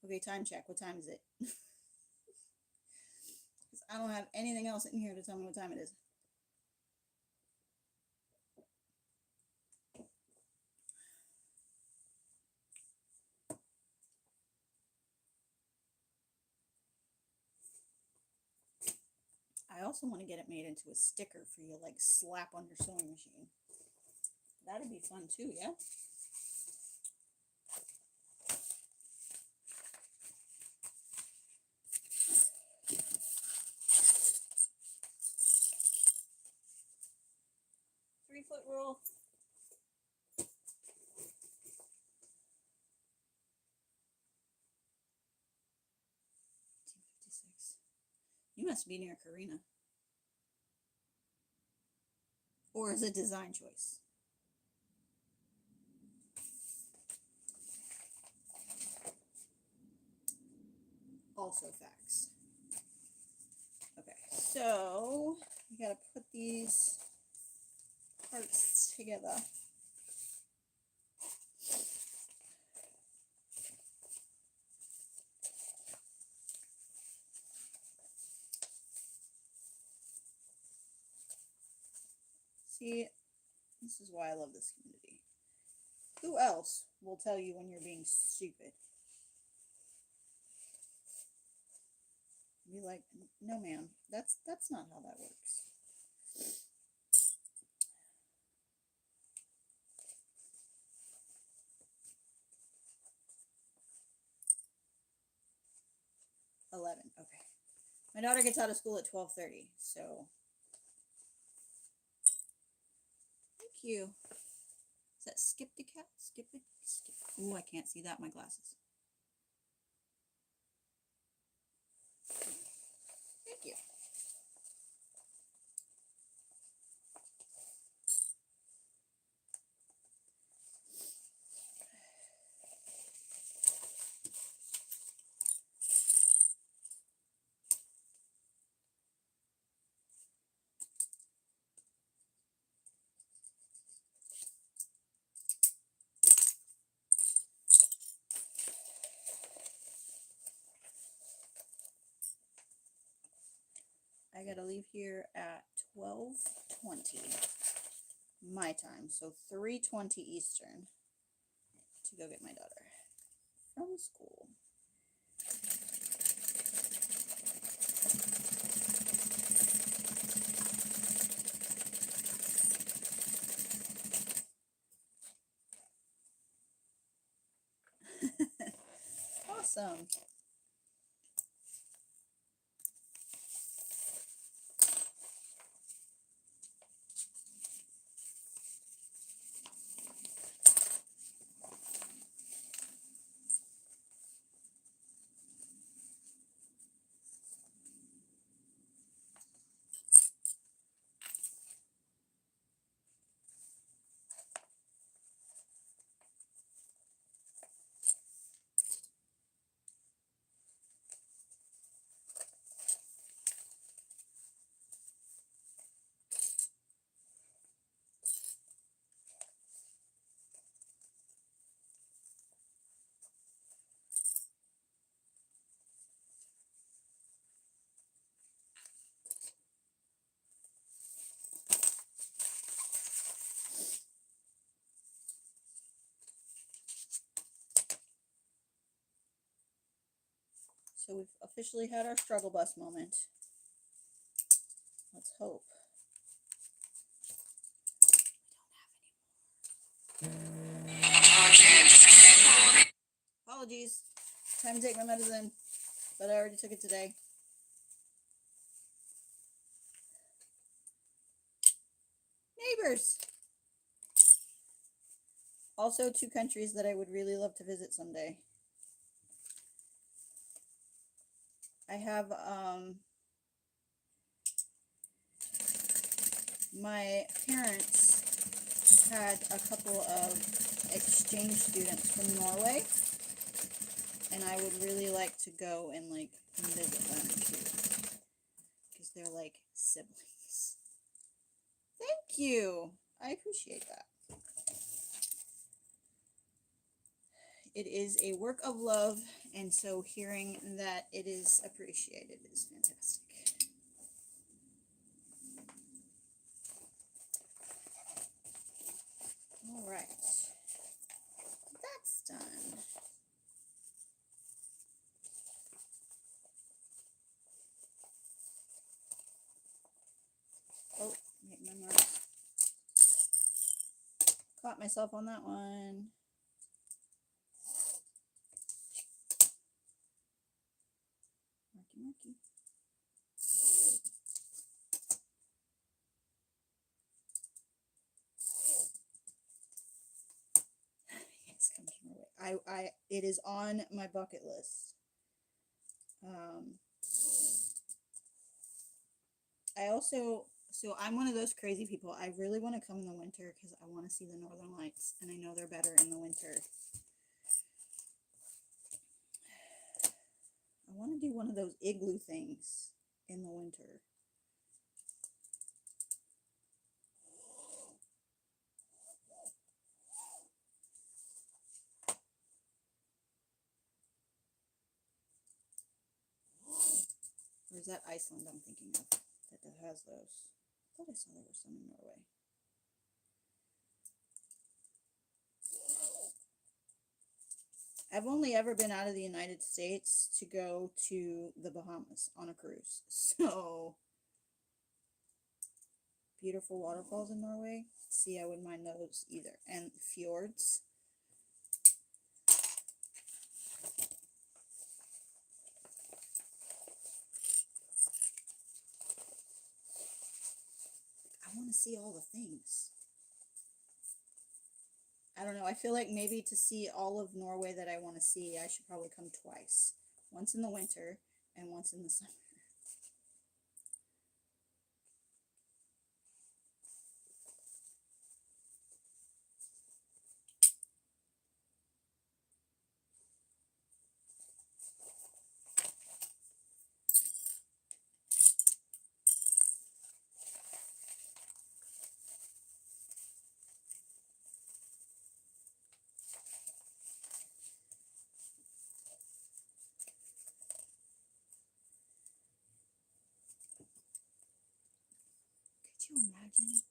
okay, time check. What time is it? Because I don't have anything else in here to tell me what time it is. I also want to get it made into a sticker for you, like slap on your sewing machine. That'd be fun too, yeah? Three-foot rule. You must be near Karina. Or is it design choice? Also facts. Okay, so we gotta put these parts together. See, this is why I love this community. Who else will tell you when you're being stupid? Be like, no ma'am, that's not how that works. Okay. My daughter gets out of school at 12:30, so thank you. Is that skip the cat? Skip it? Skip. Ooh, I can't see that in my glasses. Thank you. I gotta leave here at 12:20 my time, so 3:20 Eastern to go get my daughter from school. awesome. So we've officially had our struggle bus moment. Let's hope. Apologies. Time to take my medicine, but I already took it today. Neighbors. Also, 2 countries that I would really love to visit someday. I have my parents had a couple of exchange students from Norway, and I would really like to go and like visit them too, because they're like siblings. Thank you. I appreciate that. It is a work of love, and so hearing that it is appreciated is fantastic. All right, that's done. Oh, make my mark. Caught myself on that one. Marky. Yes, come Norway. It is on my bucket list. I also, so I'm one of those crazy people. I really want to come in the winter because I want to see the northern lights, and I know they're better in the winter. I want to do one of those igloo things in the winter. Or is that Iceland I'm thinking of that has those? I thought I saw there were some in Norway. I've only ever been out of the United States to go to the Bahamas on a cruise. So, beautiful waterfalls in Norway. See, I wouldn't mind those either. And fjords. I want to see all the things. I don't know. I feel like maybe to see all of Norway that I want to see, I should probably come twice. Once in the winter and once in the summer. Could you imagine?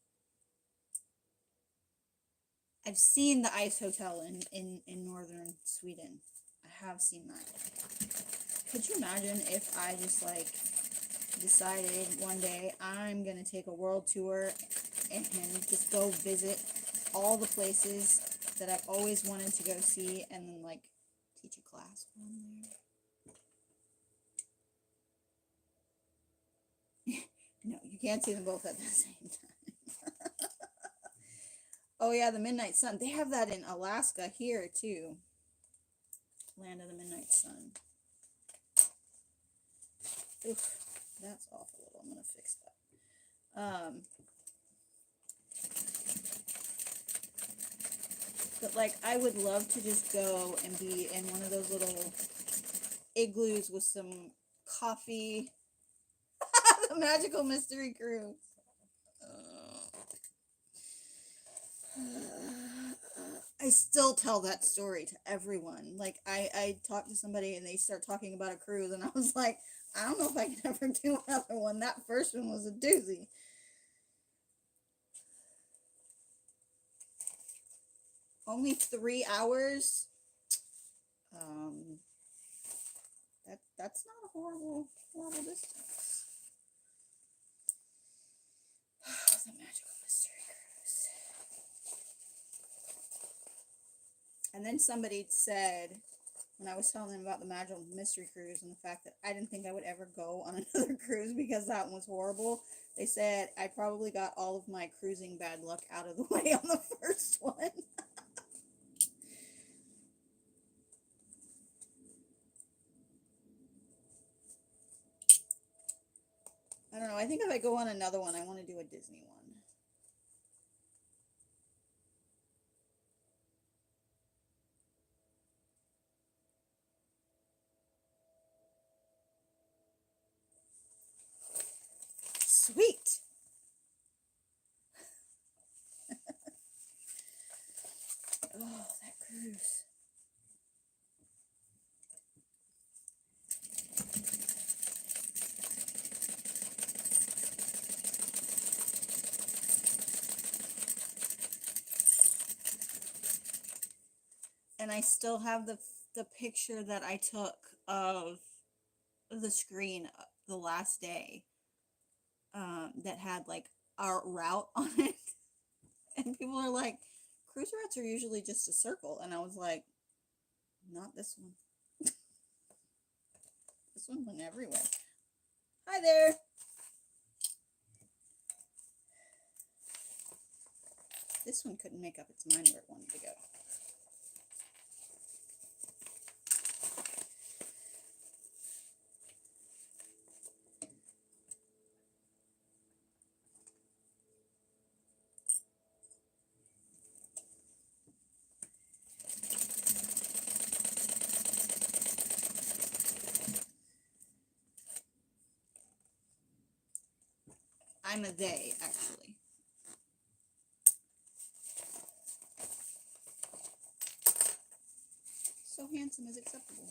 I've seen the ice hotel in northern Sweden. I have seen that. Could you imagine if I just like decided one day I'm gonna take a world tour and just go visit all the places that I've always wanted to go see, and then like teach a class while I'm there. No, you can't see them both at the same time. Oh yeah, the Midnight Sun. They have that in Alaska here too. Land of the Midnight Sun. Oof, that's off a little. I'm gonna fix that. But like, I would love to just go and be in one of those little igloos with some coffee. The Magical Mystery Cruise. I still tell that story to everyone. Like, I talk to somebody and they start talking about a cruise, and I was like, I don't know if I can ever do another one. That first one was a doozy. Only 3 hours. That's not a horrible distance. The Magical Mystery Cruise. And then somebody said, when I was telling them about the Magical Mystery Cruise and the fact that I didn't think I would ever go on another cruise because that one was horrible, they said I probably got all of my cruising bad luck out of the way on the first one. I don't know. I think if I go on another one, I want to do a Disney one. Sweet. Oh, that cruise. And I still have the picture that I took of the screen the last day, that had like our route on it. And people are like, cruise routes are usually just a circle. And I was like, not this one. This one went everywhere. Hi there. This one couldn't make up its mind where it wanted to go. I'm a they, actually. So handsome is acceptable.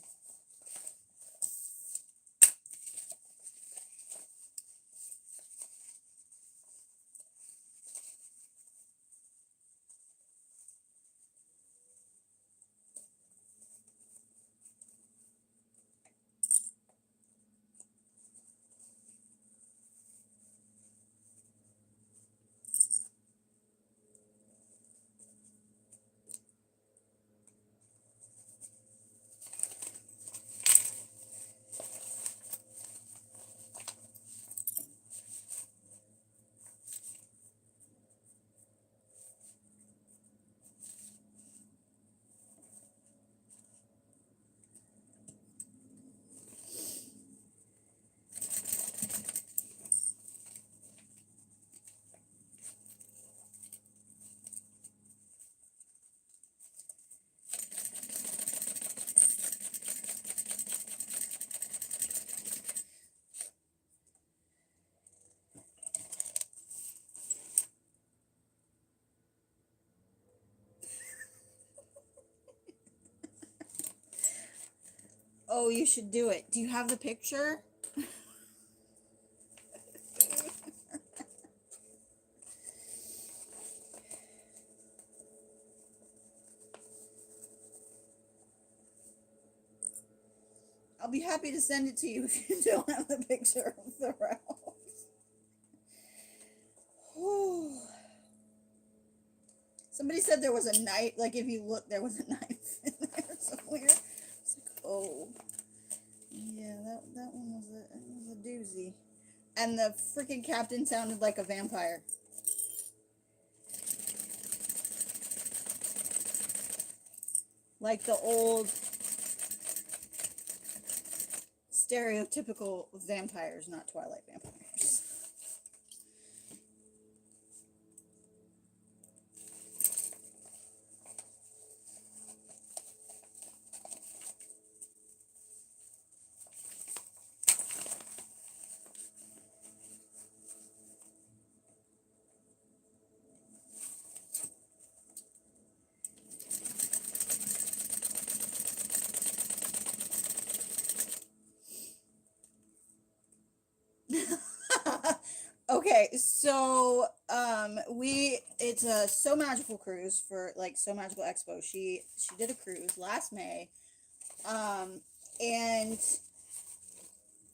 Oh, you should do it. Do you have the picture? I'll be happy to send it to you if you don't have the picture of the route. Somebody said there was a knife, like if you look, there was a knife in there somewhere. Oh. Yeah, that one was a doozy. And the freaking captain sounded like a vampire. Like the old stereotypical vampires, not Twilight vampires. Okay, so it's a So Magical cruise for like So Magical Expo. She did a cruise last May. And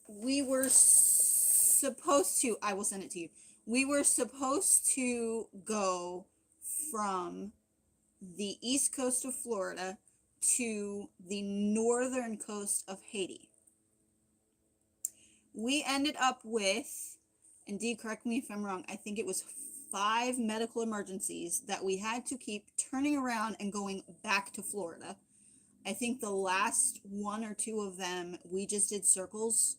we were supposed to, I will send it to you. We were supposed to go from the east coast of Florida to the northern coast of Haiti. We ended up with, and Dee, correct me if I'm wrong, I think it was 5 medical emergencies that we had to keep turning around and going back to Florida. I think the last 1 or 2 of them, we just did circles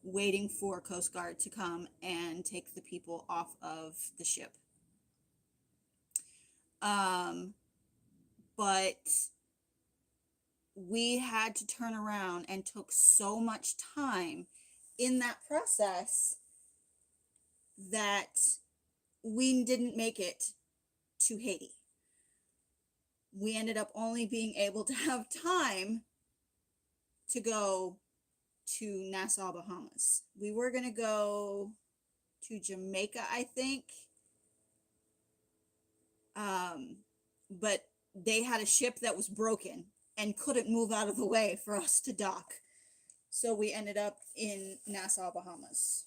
waiting for Coast Guard to come and take the people off of the ship. But we had to turn around and took so much time in that process that we didn't make it to Haiti. We ended up only being able to have time to go to Nassau, Bahamas. We were going to go to Jamaica, I think. But they had a ship that was broken and couldn't move out of the way for us to dock. So we ended up in Nassau, Bahamas.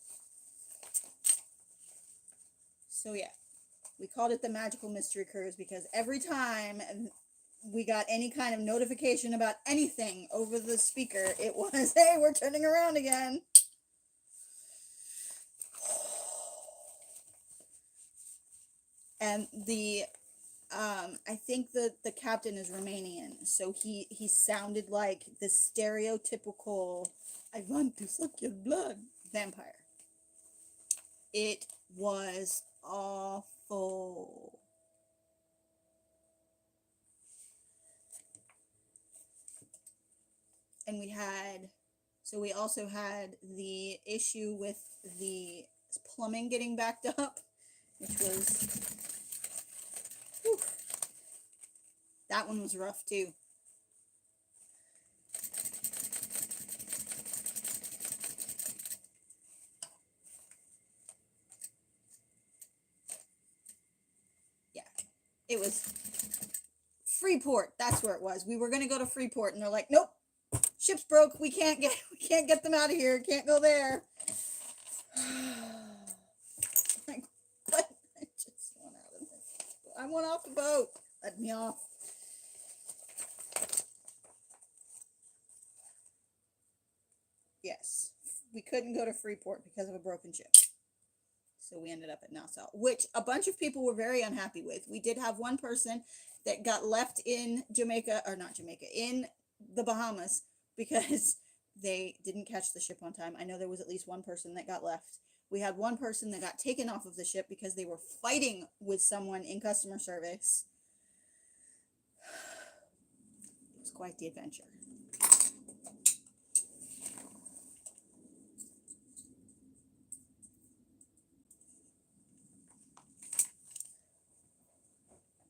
So yeah, we called it the Magical Mystery Cruise because every time we got any kind of notification about anything over the speaker, it was, hey, we're turning around again. And I think the captain is Romanian, so he sounded like the stereotypical, I want to suck your blood vampire. It was awful. And we also had the issue with the plumbing getting backed up, which was, whew, that one was rough too. Yeah, it was Freeport. That's where it was. We were gonna go to Freeport, and they're like, nope, ship's broke. We can't get them out of here. Can't go there. Like, what? I just want out of this. I want off the boat. Let me off. Yes, we couldn't go to Freeport because of a broken ship. So we ended up at Nassau, which a bunch of people were very unhappy with. We did have one person that got left in Jamaica, or not Jamaica, in the Bahamas because they didn't catch the ship on time. I know there was at least one person that got left. We had one person that got taken off of the ship because they were fighting with someone in customer service. It was quite the adventure.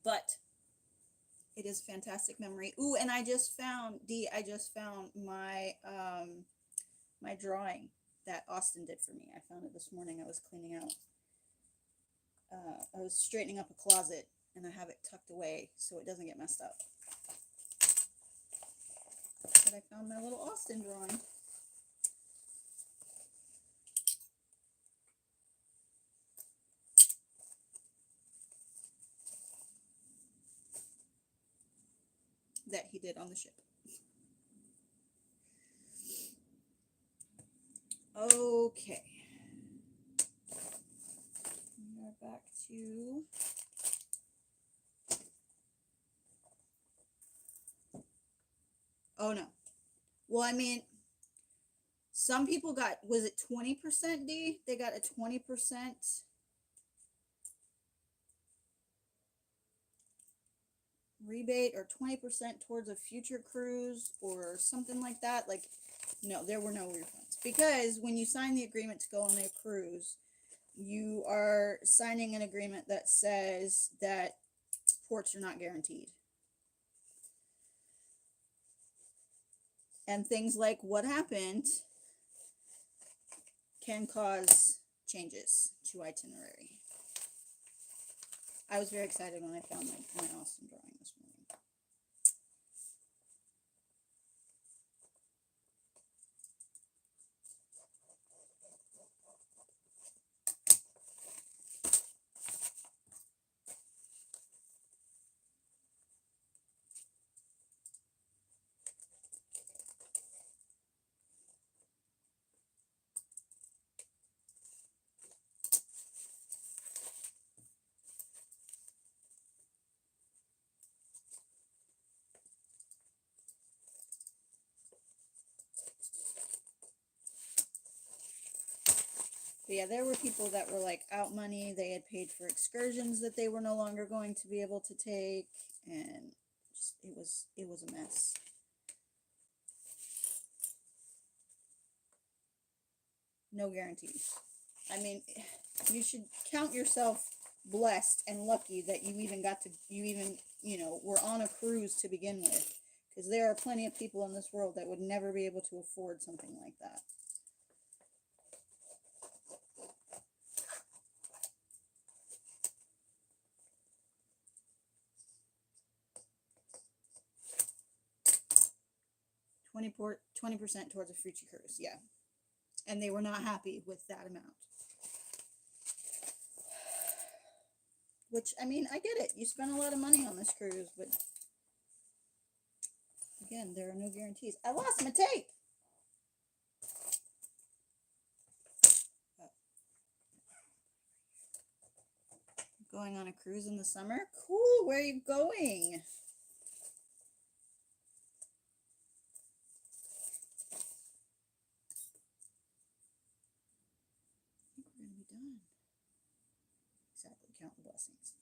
But it is a fantastic memory. Ooh, and I just found my my drawing that Austin did for me. I found it this morning. I was cleaning out. I was straightening up a closet, and I have it tucked away so it doesn't get messed up. But I found my little Austin drawing. That he did on the ship. Okay. We are back to oh no. Well, I mean, some people got, was it 20% D? They got a 20% rebate or 20% towards a future cruise or something like that. Like, no, there were no refunds. Because when you sign the agreement to go on the cruise, you are signing an agreement that says that ports are not guaranteed. And things like what happened can cause changes to itinerary. I was very excited when I found my Austin drawing this morning. But yeah, there were people that were like out money. They had paid for excursions that they were no longer going to be able to take, and just it was a mess. No guarantees. I mean, you should count yourself blessed and lucky that you even were on a cruise to begin with, because there are plenty of people in this world that would never be able to afford something like that. Twenty percent towards a future cruise, yeah. And they were not happy with that amount. Which, I mean, I get it. You spent a lot of money on this cruise, but again, there are no guarantees. I lost my tape. Going on a cruise in the summer? Cool. Where are you going? I think we're going to be done. Exactly. Count the blessings.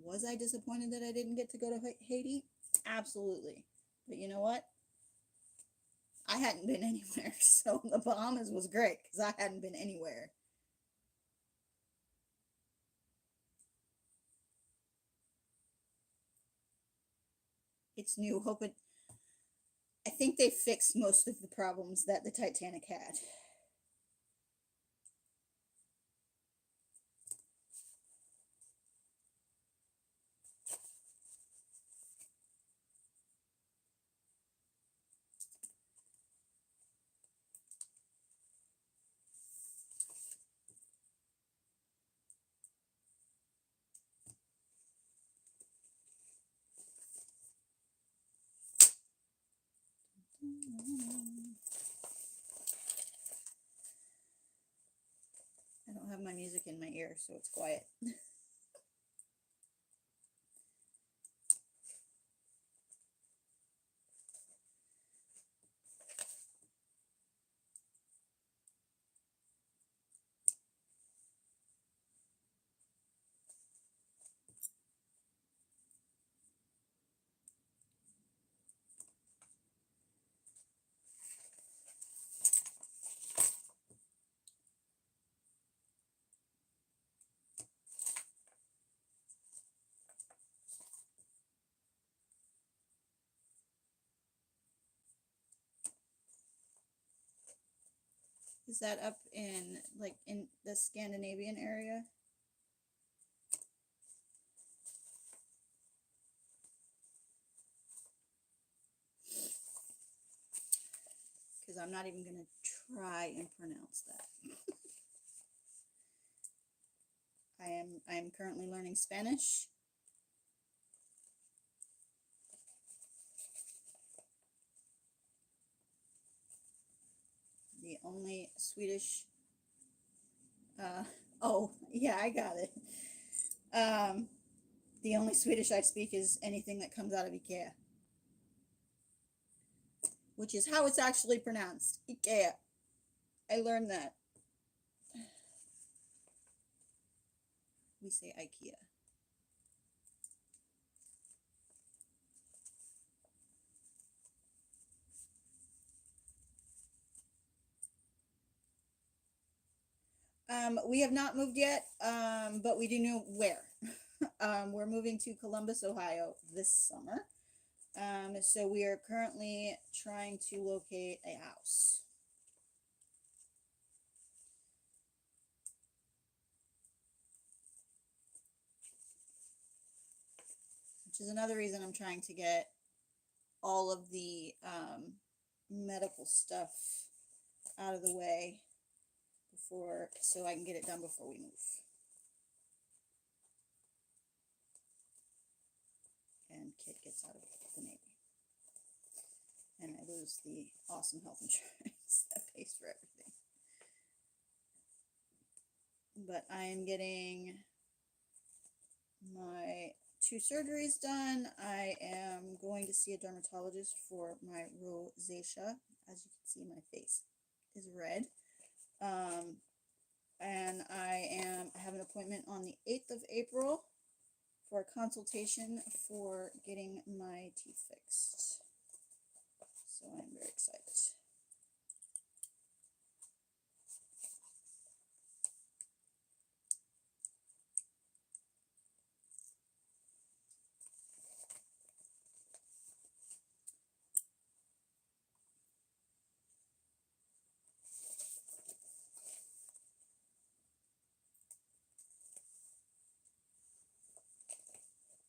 Was I disappointed that I didn't get to go to Haiti? Absolutely. But you know what? I hadn't been anywhere, so the Bahamas was great because I hadn't been anywhere. It's new. I think they fixed most of the problems that the Titanic had. I don't have my music in my ear, so it's quiet. Is that up in, like, in the Scandinavian area? Because I'm not even going to try and pronounce that. I am currently learning Spanish. The only Swedish, oh, yeah, I got it. The only Swedish I speak is anything that comes out of IKEA, which is how it's actually pronounced. IKEA. I learned that. We say IKEA. We have not moved yet, but we do know where. We're moving to Columbus, Ohio this summer. So we are currently trying to locate a house. Which is another reason I'm trying to get all of the medical stuff out of the way before, so I can get it done before we move. And kid gets out of the Navy. And I lose the awesome health insurance that pays for everything. But I am getting my 2 surgeries done. I am going to see a dermatologist for my rosacea. As you can see, my face is red. And I have an appointment on the 8th of April for a consultation for getting my teeth fixed. So I'm very excited.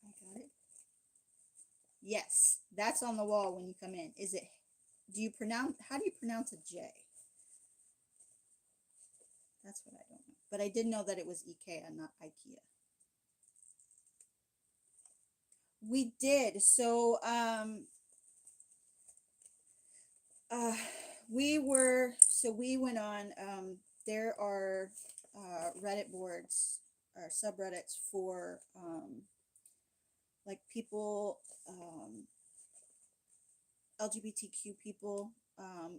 I got it. Yes, that's on the wall when you come in. Is it, how do you pronounce a J? That's what I don't know. But I did know that it was IKEA, not IKEA. We did. So, we went on, there are Reddit boards or subreddits for like people, LGBTQ people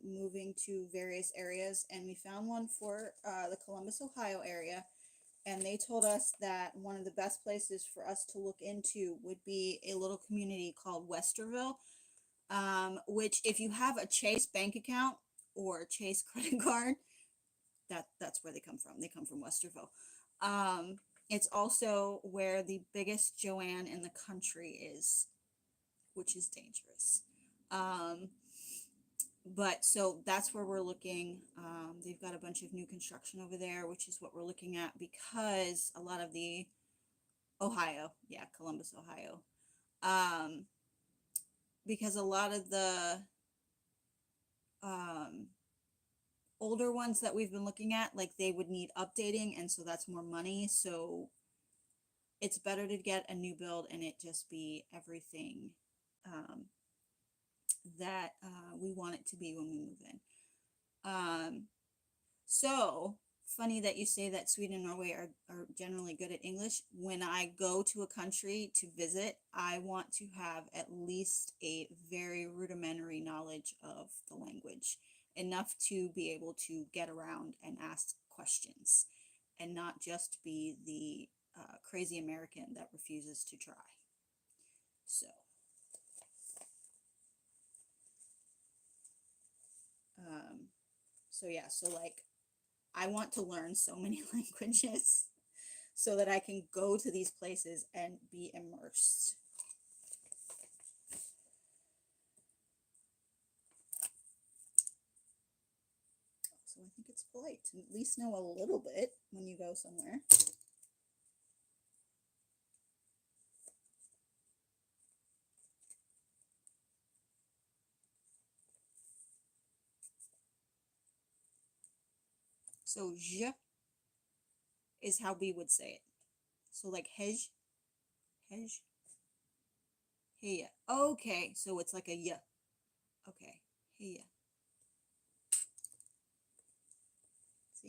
moving to various areas, and we found one for the Columbus, Ohio area, and they told us that one of the best places for us to look into would be a little community called Westerville, which if you have a Chase bank account or Chase credit card, that's where they come from. They come from Westerville. It's also where the biggest Joanne in the country is, which is dangerous. But so that's where we're looking. They've got a bunch of new construction over there, which is what we're looking at, because a lot of the Columbus, Ohio, because a lot of the older ones that we've been looking at, like, they would need updating, and so that's more money. So it's better to get a new build and it just be everything that we want it to be when we move in. So funny that you say that Sweden and Norway are generally good at English. When I go to a country to visit, I want to have at least a very rudimentary knowledge of the language, enough to be able to get around and ask questions, and not just be the crazy American that refuses to try. So yeah, so like, I want to learn so many languages so that I can go to these places and be immersed. So I think it's polite to at least know a little bit when you go somewhere. So je is how we would say it. So like hej, hey, okay, so it's like a yeah. Okay, hey.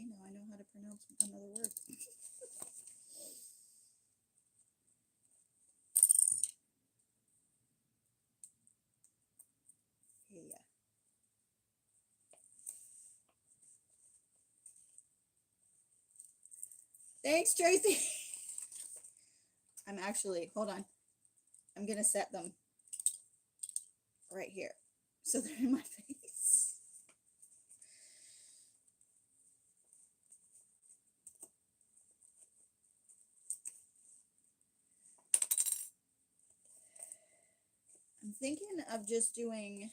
now I know how to pronounce another word. Yeah. Thanks, Tracy. I'm actually, hold on. I'm going to set them right here so they're in my face. I'm thinking of just doing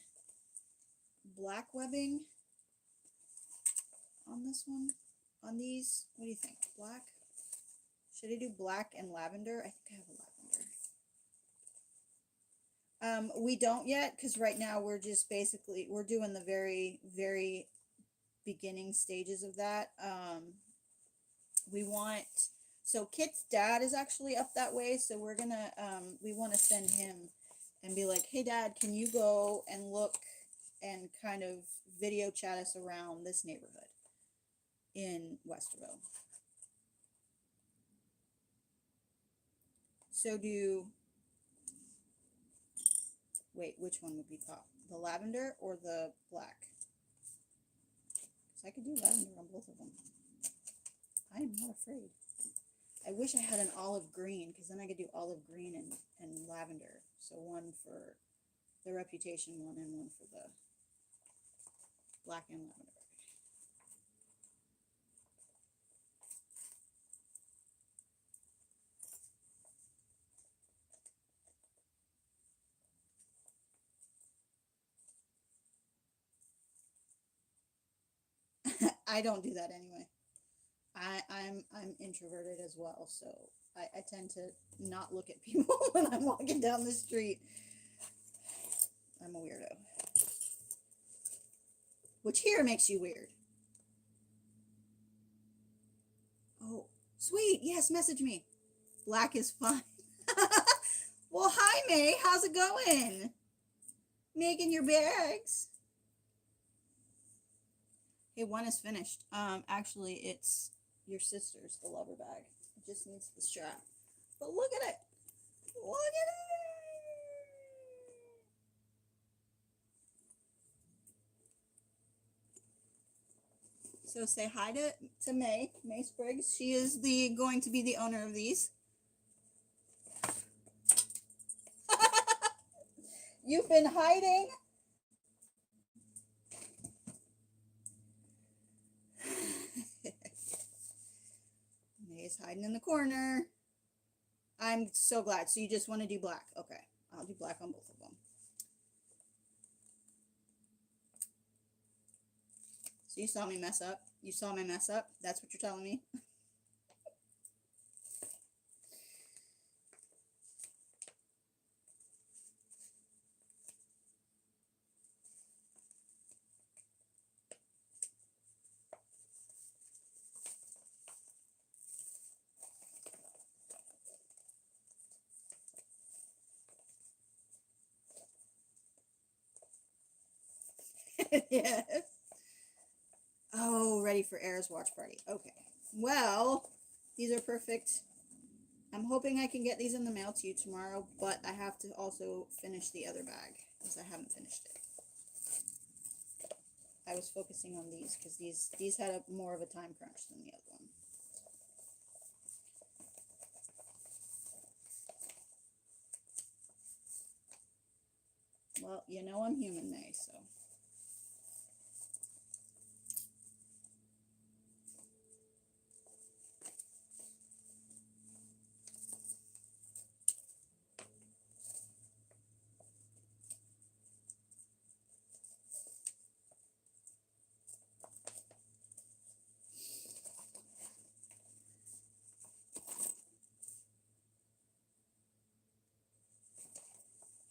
black webbing on this one, on these. What do you think? Black? Should I do black and lavender? I think I have a lavender. We don't yet, because right now we're just basically, we're doing the very, very beginning stages of that. We want, so Kit's dad is actually up that way, so we're gonna, we want to send him and be like, hey dad, can you go and look and kind of video chat us around this neighborhood in Westerville. So wait, which one would be pop? The lavender or the black? Because I could do lavender on both of them. I am not afraid. I wish I had an olive green, because then I could do olive green and lavender. So one for the Reputation one and one for the black and lavender. I don't do that anyway. I'm introverted as well, so I tend to not look at people when I'm walking down the street. I'm a weirdo. Which here makes you weird. Oh, sweet. Yes, message me. Black is fine. Well, hi, May. How's it going? Making your bags. Hey, one is finished. Actually, it's your sister's, the lover bag. It just needs the strap. But look at it. Look at it. So say hi to May Spriggs. She is going to be the owner of these. You've been hiding. May's hiding in the corner. I'm so glad. So you just want to do black. Okay. I'll do black on both of them. So you saw me mess up. You saw my mess up. That's what you're telling me. Yes. Oh, ready for Air's watch party. Okay. Well, these are perfect. I'm hoping I can get these in the mail to you tomorrow, but I have to also finish the other bag because I haven't finished it. I was focusing on these because these had more of a time crunch than the other one. Well, you know I'm human, May, so.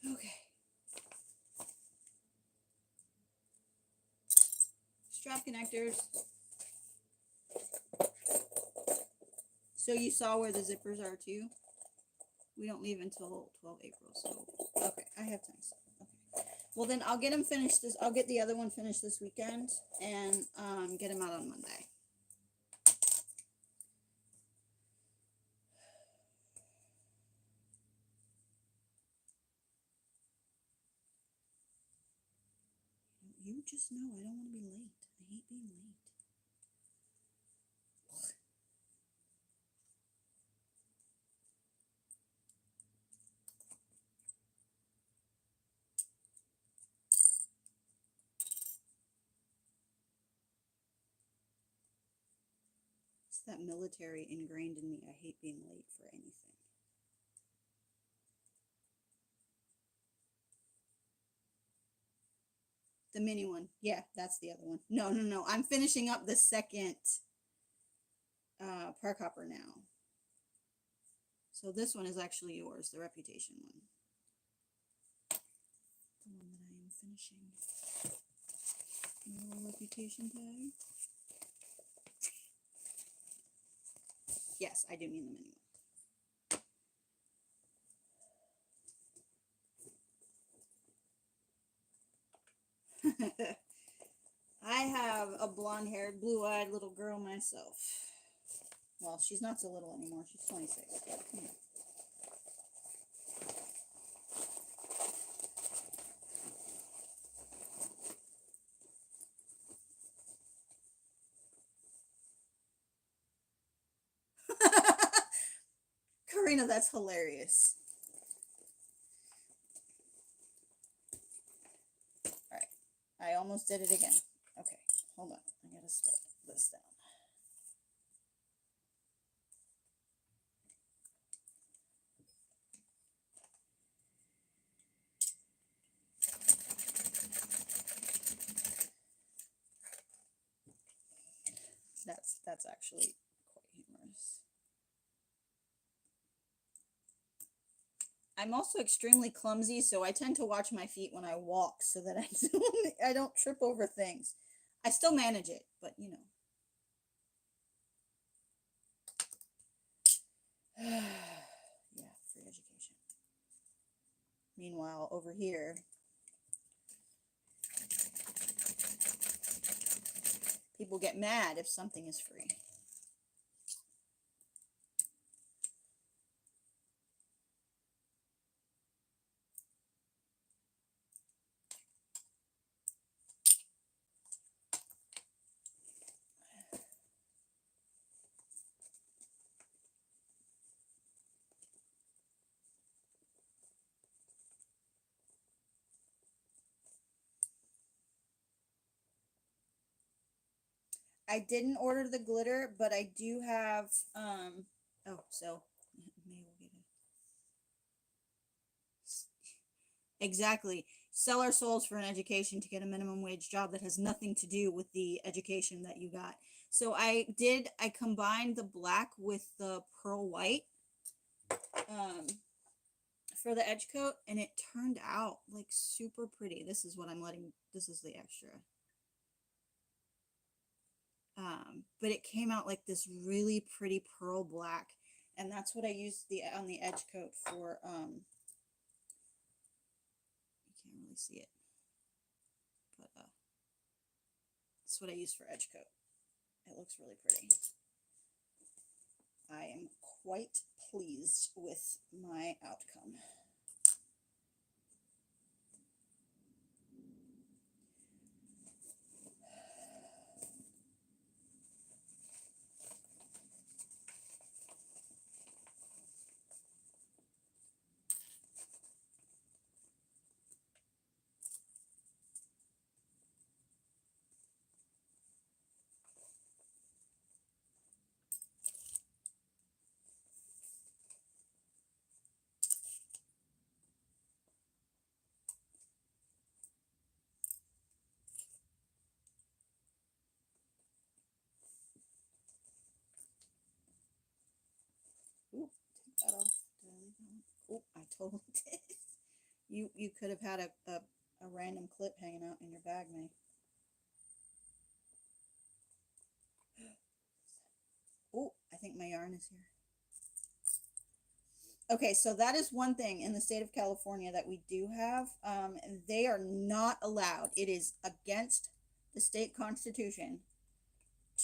Okay. Strap connectors. So you saw where the zippers are too? We don't leave until 12 April, so okay, I have time. Okay. Well then I'll get them finished I'll get the other one finished this weekend and get them out on Monday. just know I don't want to be late. I hate being late. It's that military ingrained in me. I hate being late for anything. The mini one. Yeah, that's the other one. No. I'm finishing up the second park hopper now. So this one is actually yours, the reputation one. The one that I am finishing. A little reputation tag. Yes, I do mean the mini one. I have a blonde-haired, blue-eyed little girl myself. Well, she's not so little anymore. She's 26. Come here. Karina, that's hilarious. Alright. I almost did it again. Okay, hold on. I gotta stop this down. That's actually quite humorous. I'm also extremely clumsy, so I tend to watch my feet when I walk so that I don't trip over things. I still manage it, but you know. Yeah, free education. Meanwhile, over here, people get mad if something is free. I didn't order the glitter, but I do have, oh, so, maybe we'll get it. Exactly. Sell our souls for an education to get a minimum wage job that has nothing to do with the education that you got. So I combined the black with the pearl white, for the edge coat, and it turned out like super pretty. This is what I'm letting, this is the extra. But it came out like this really pretty pearl black, and that's what I used on the edge coat for. You can't really see it, but that's what I used for edge coat. It looks really pretty. I am quite pleased with my outcome. Ooh, take that off. Did I leave that one? Oh, I totally did. You could have had a random clip hanging out in your bag, May. Oh, I think my yarn is here. Okay, so that is one thing in the state of California that we do have. They are not allowed. It is against the state constitution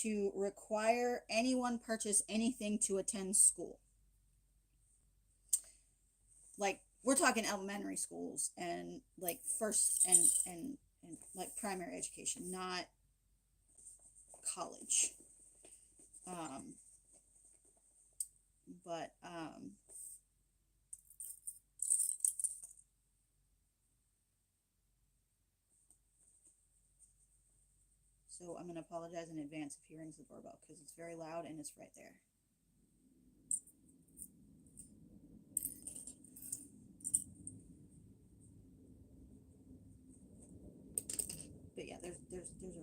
to require anyone purchase anything to attend school. Like, we're talking elementary schools and like first and and like primary education, not college. But so I'm going to apologize in advance if he rings the doorbell because it's very loud and it's right there. But yeah, there's a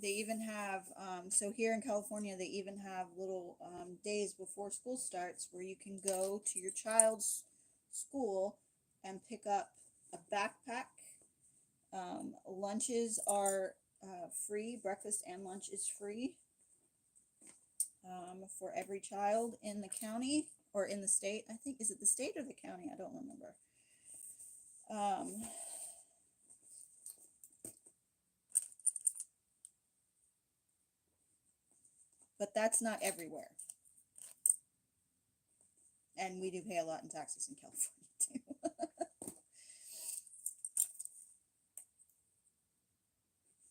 they even have so here in California they even have little days before school starts where you can go to your child's school and pick up a backpack. Lunches are free. Breakfast and lunch is free for every child in the county or in the state. I think, is it the state or the county? I don't remember. But that's not everywhere. And we do pay a lot in taxes in California too.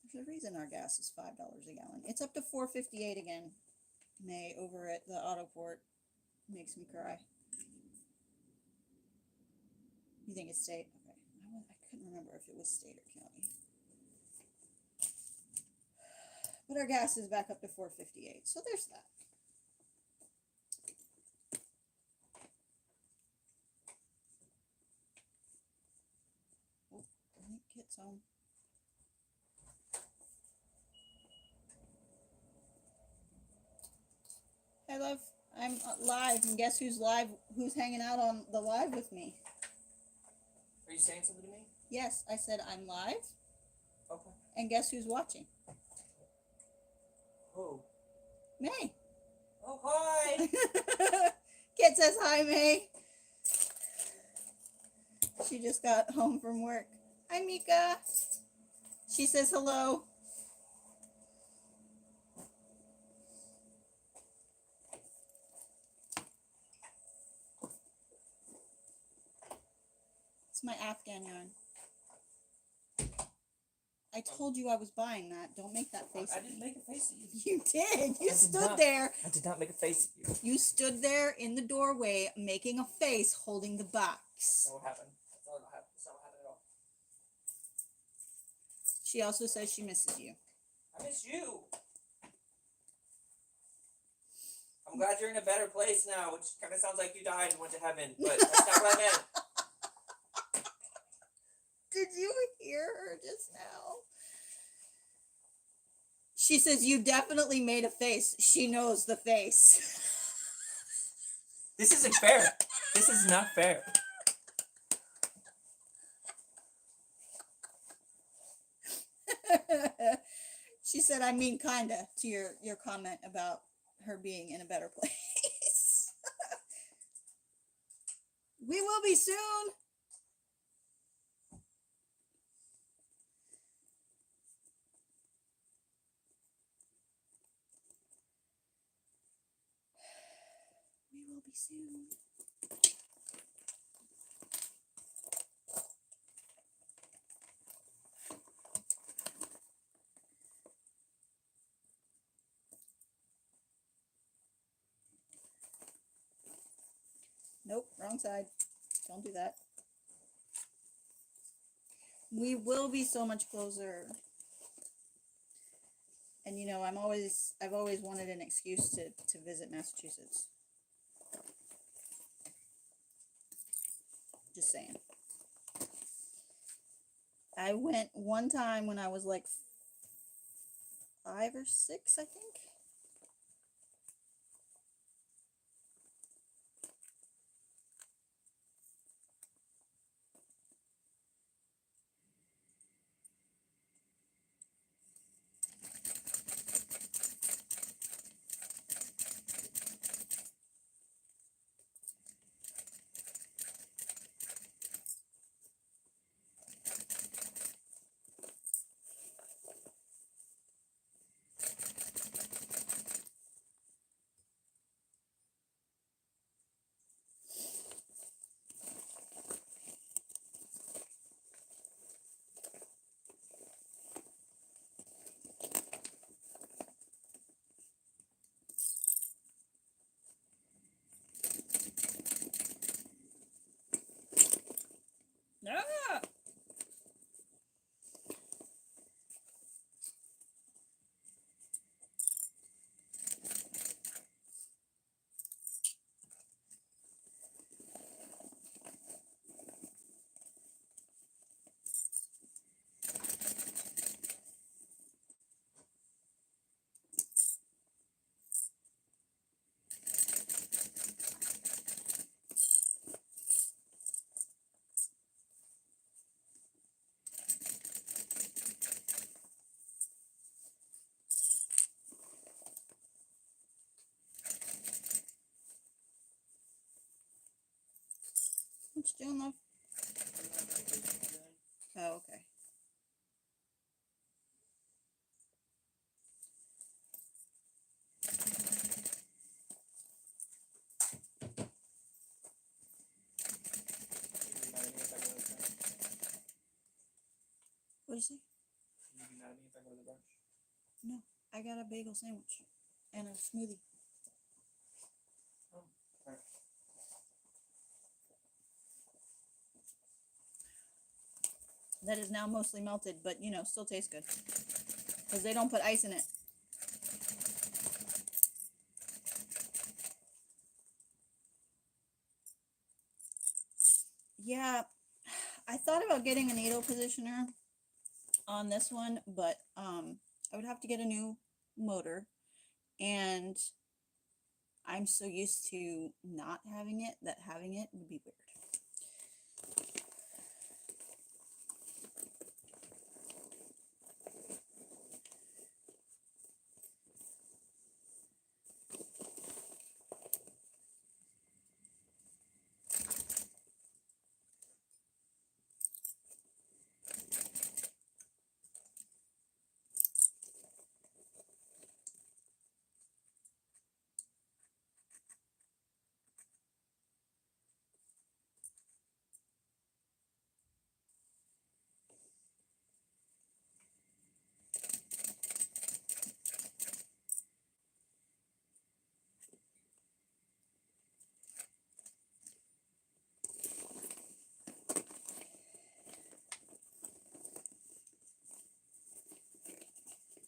There's a reason our gas is $5 a gallon. It's up to $4.58 again. May over at the auto port makes me cry. You think it's state? Okay. I couldn't remember if it was state or county. But our gas is back up to $4.58. So there's that. Oh, I think Kit's home. Hey, love. I'm live, and guess who's live? Who's hanging out on the live with me? Are you saying something to me? Yes, I said I'm live. Okay. And guess who's watching? Who? May. Oh, hi! Kit says hi, May. She just got home from work. Hi, Mika. She says hello. It's my Afghan yarn. I told you I was buying that. Don't make that face. I didn't make a face at you. You did. You stood not. there. I did not make a face at you. You stood there in the doorway making a face holding the box. That's not what happened. That's not what happened at all. She also says she misses you. I miss you. I'm glad you're in a better place now, which kind of sounds like you died and went to heaven, but that's not what I meant. Did you hear her just now? She says you definitely made a face. She knows the face. This isn't fair. This is not fair. She said, I mean, kinda, to your comment about her being in a better place. We will be soon. We will be soon. Nope, wrong side. Don't do that. We will be so much closer. And you know, I've always wanted an excuse to visit Massachusetts. Just saying. I went one time when I was like 5 or 6, I think. What you doing, love? Oh, okay. What'd you say? You'd be mad at me if I go to the brunch. No, I got a bagel sandwich and a smoothie. Oh, alright. That is now mostly melted, but you know, still tastes good. Because they don't put ice in it. Yeah, I thought about getting a needle positioner on this one, but I would have to get a new motor, and I'm so used to not having it that having it would be weird.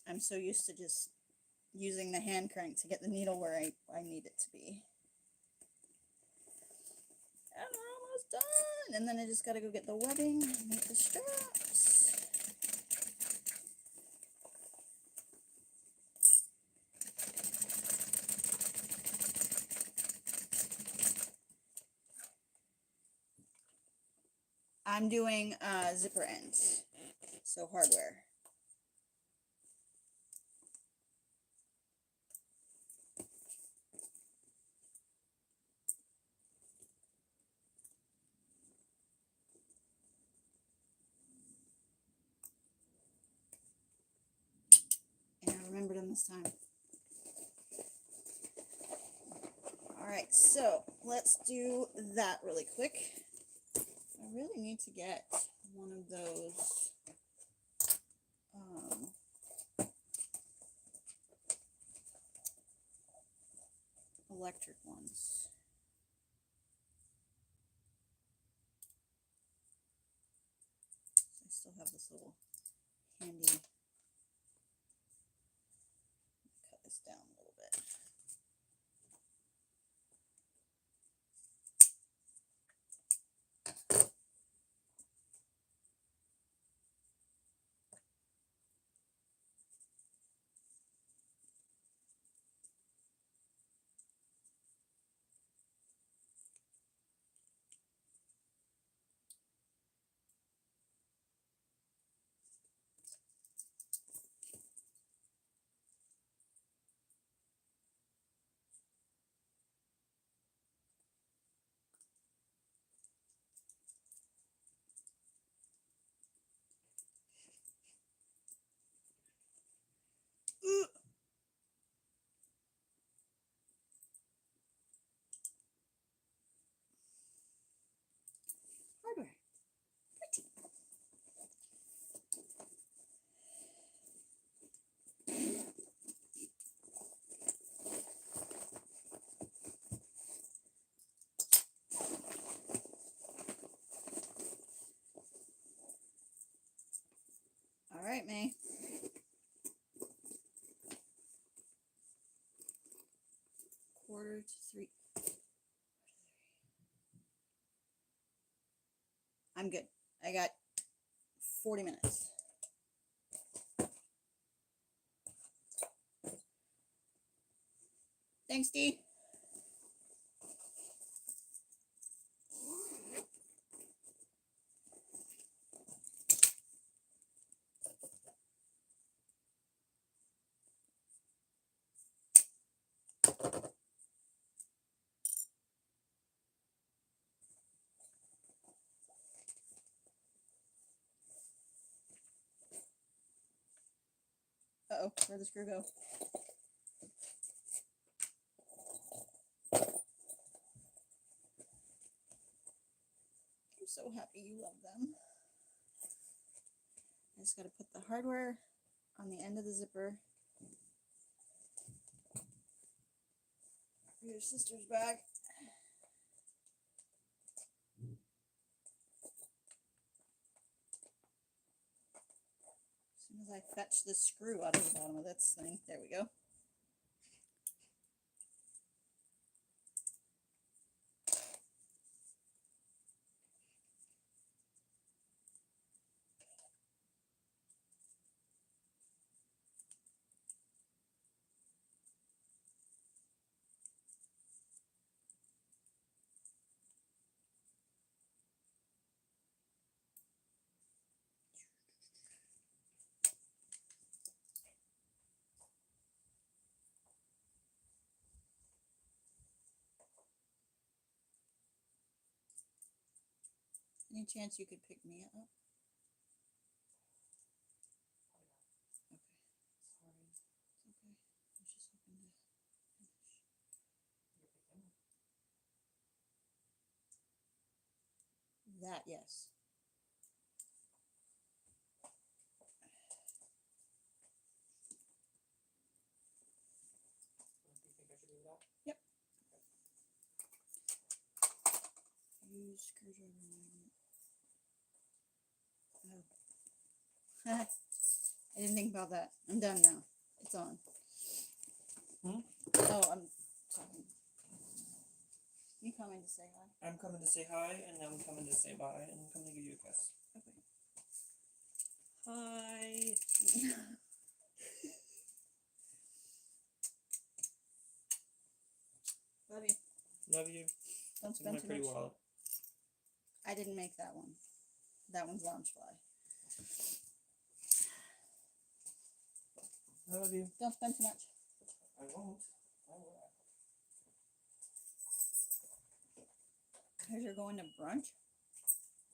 I'm so used to just using the hand crank to get the needle where I need it to be. And we're almost done. And then I just gotta go get the webbing and make the straps. I'm doing zipper ends, so hardware. And I remembered them this time. Alright, so let's do that really quick. I really need to get one of those electric ones. I still have this little handy. Cut this down a little bit. Hardware. Pretty. All right, May. Quarter to 3. I'm good. I got 40 minutes. Thanks, Dee. Uh-oh, where'd the screw go? I'm so happy you love them. I just gotta put the hardware on the end of the zipper. Your sister's bag. As soon as I fetch the screw out of the bottom of this thing, there we go. Any chance you could pick me up? Okay. Sorry. It's okay. I was just hoping to finish. That, yes. Do you think I should do that? Yep. Use screwdriver magnet. Oh. I didn't think about that. I'm done now. It's on. Hmm? Oh, I'm talking. You coming to say hi? I'm coming to say hi, and I'm coming to say bye, and I'm coming to give you a kiss. Okay. Hi. Love you. Love you. Don't This is my spend too pretty much. wallet. I didn't make that one. That one's Loungefly. I love you. Don't spend too much. I won't. I will. Because you're going to brunch?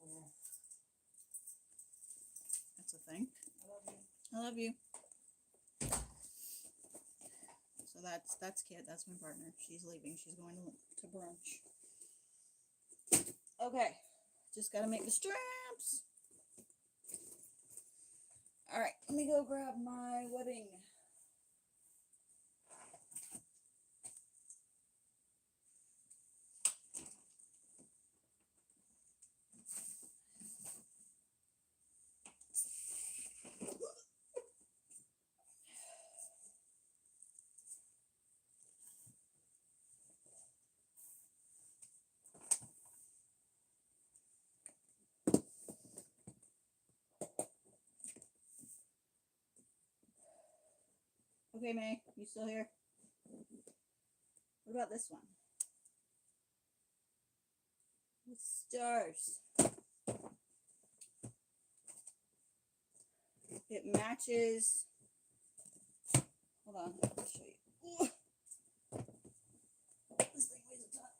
Mm. That's a thing. I love you. I love you. So that's Kit. That's my partner. She's leaving. She's going to brunch. Okay. Just gotta make the straps. Alright, let me go grab my webbing. Okay, May, you still here? What about this one? With stars. It matches. Hold on, I'll show you. Ooh. This thing weighs a ton.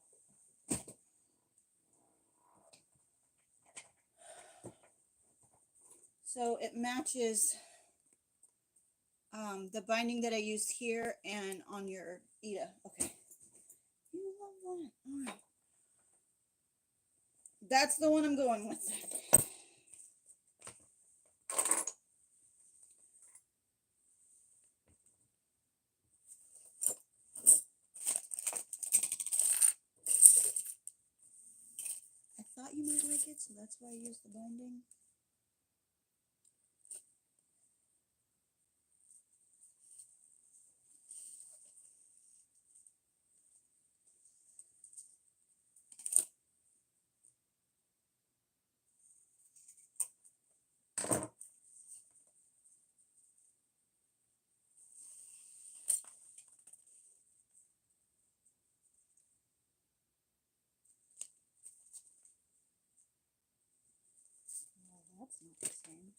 So it matches the binding that I used here and on your Ida. Okay. You love that. All right. That's the one I'm going with. I thought you might like it, so that's why I used the binding. Well, that's not the same.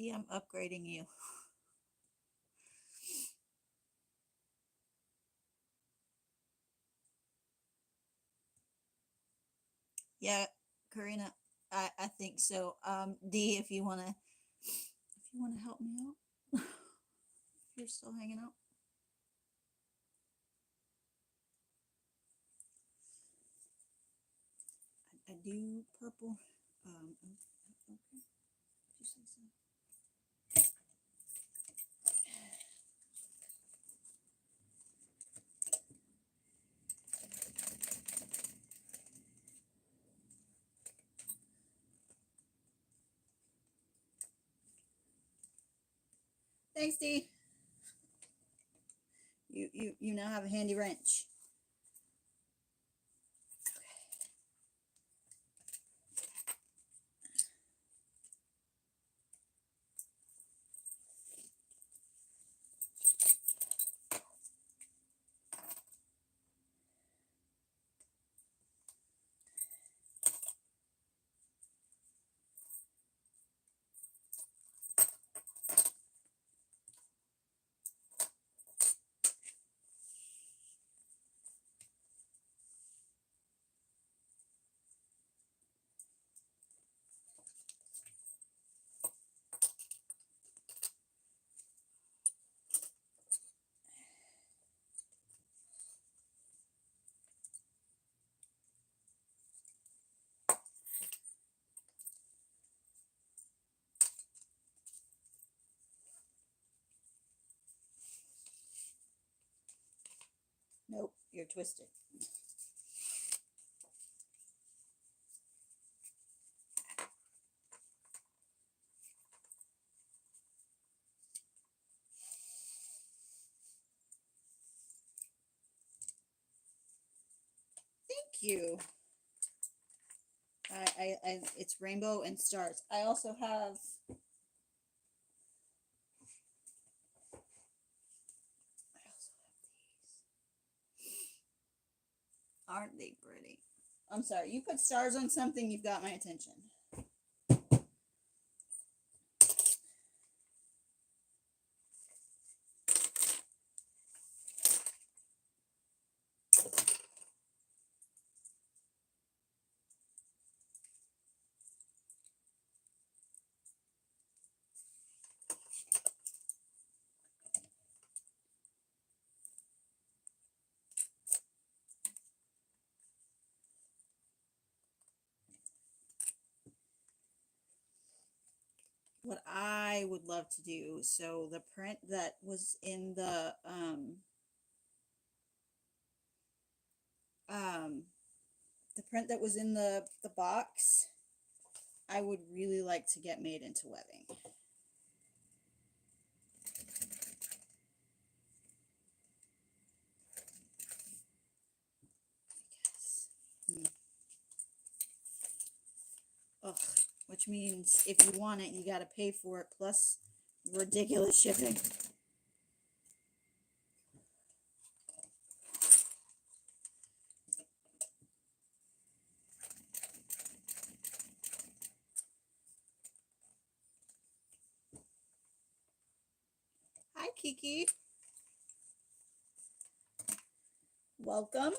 Dee, I'm upgrading you. Yeah, Karina, I think so. Dee, if you wanna help me out, if you're still hanging out. I do purple. Okay. You say so. Thanks, Dee. You now have a handy wrench. Nope, you're twisted. Thank you. It's rainbow and stars. I also have. Aren't they pretty? I'm sorry. You put stars on something, you've got my attention. What I would love to do, so the print that was in the print that was in the box, I would really like to get made into webbing. Ugh, which means if you want it, you got to pay for it plus ridiculous shipping. Hi, Kiki. Welcome.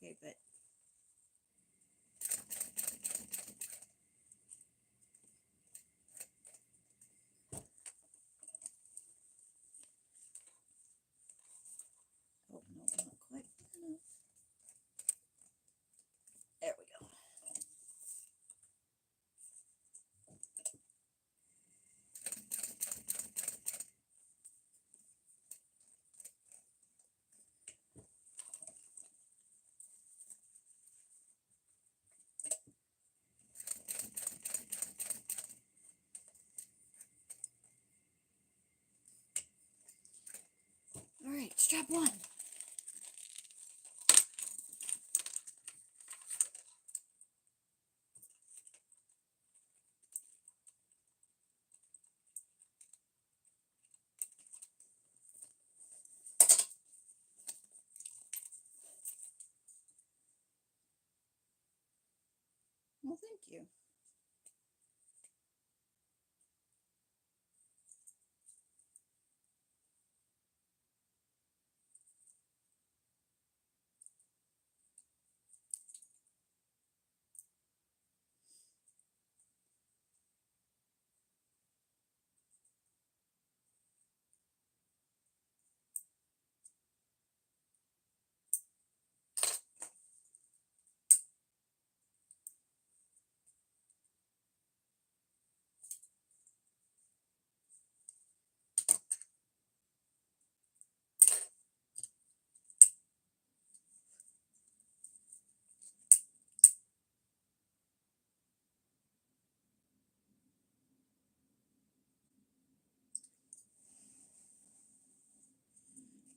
Okay, but oh no, not quite enough. There we go. All right, strap one. Well, thank you.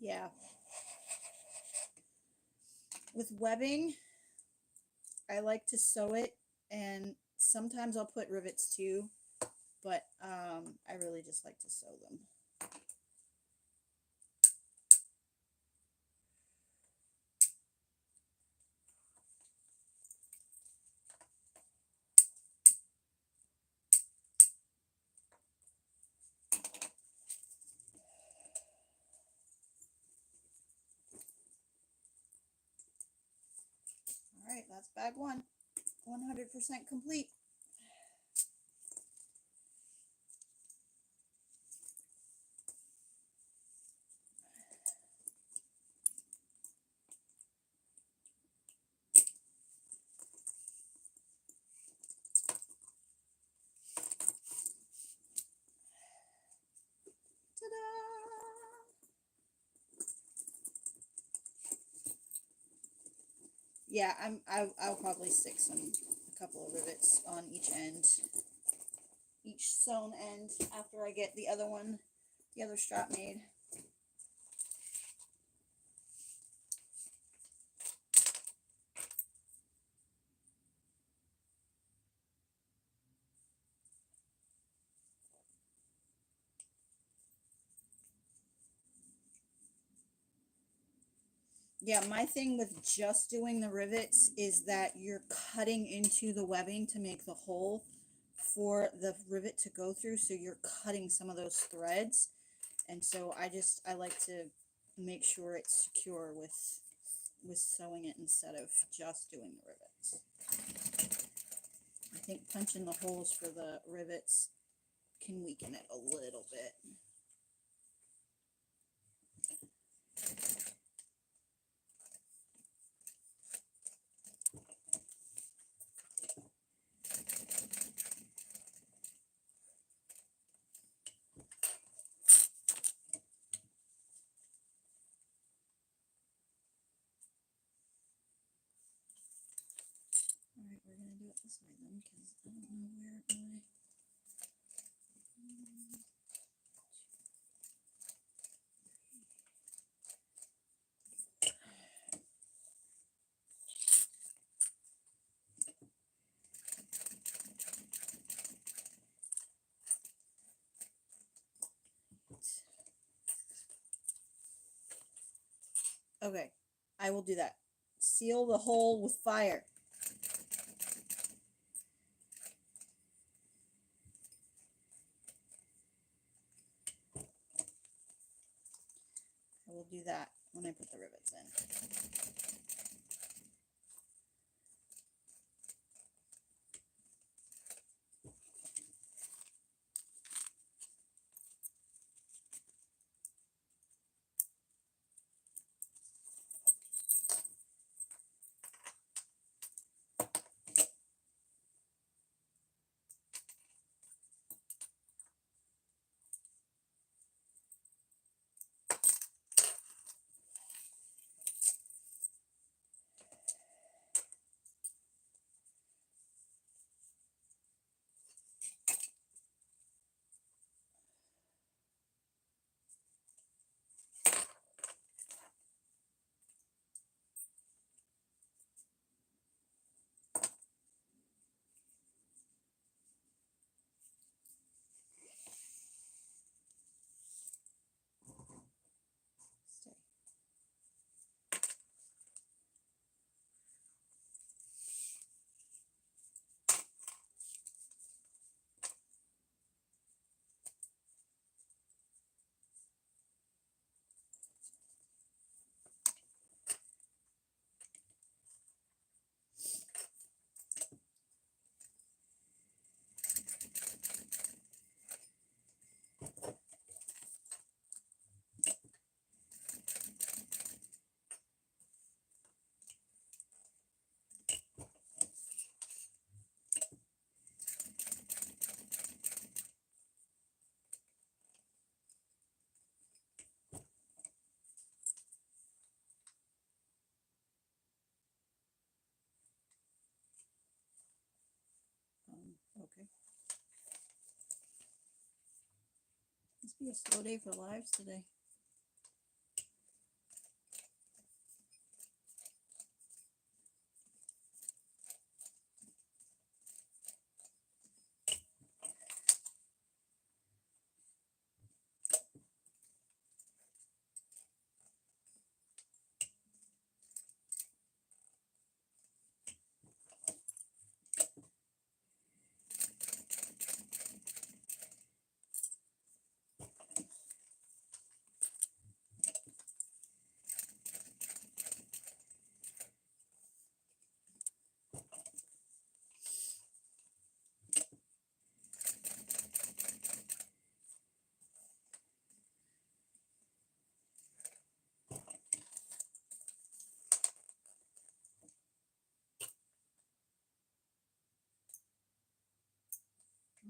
Yeah. With webbing, I like to sew it, and sometimes I'll put rivets too, but I really just like to sew them. All right, that's bag one. 100% complete. Ta-da! Yeah, I'll probably stick a couple of rivets on each end, each sewn end after I get the other strap made. Yeah, my thing with just doing the rivets is that you're cutting into the webbing to make the hole for the rivet to go through, so you're cutting some of those threads, and so I like to make sure it's secure with sewing it instead of just doing the rivets. I think punching the holes for the rivets can weaken it a little bit. Alright, we're going to do it this way then, because I don't know where my... Okay, I will do that. Seal the hole with fire. I will do that when I put the rivets in. Be a slow day for lives today.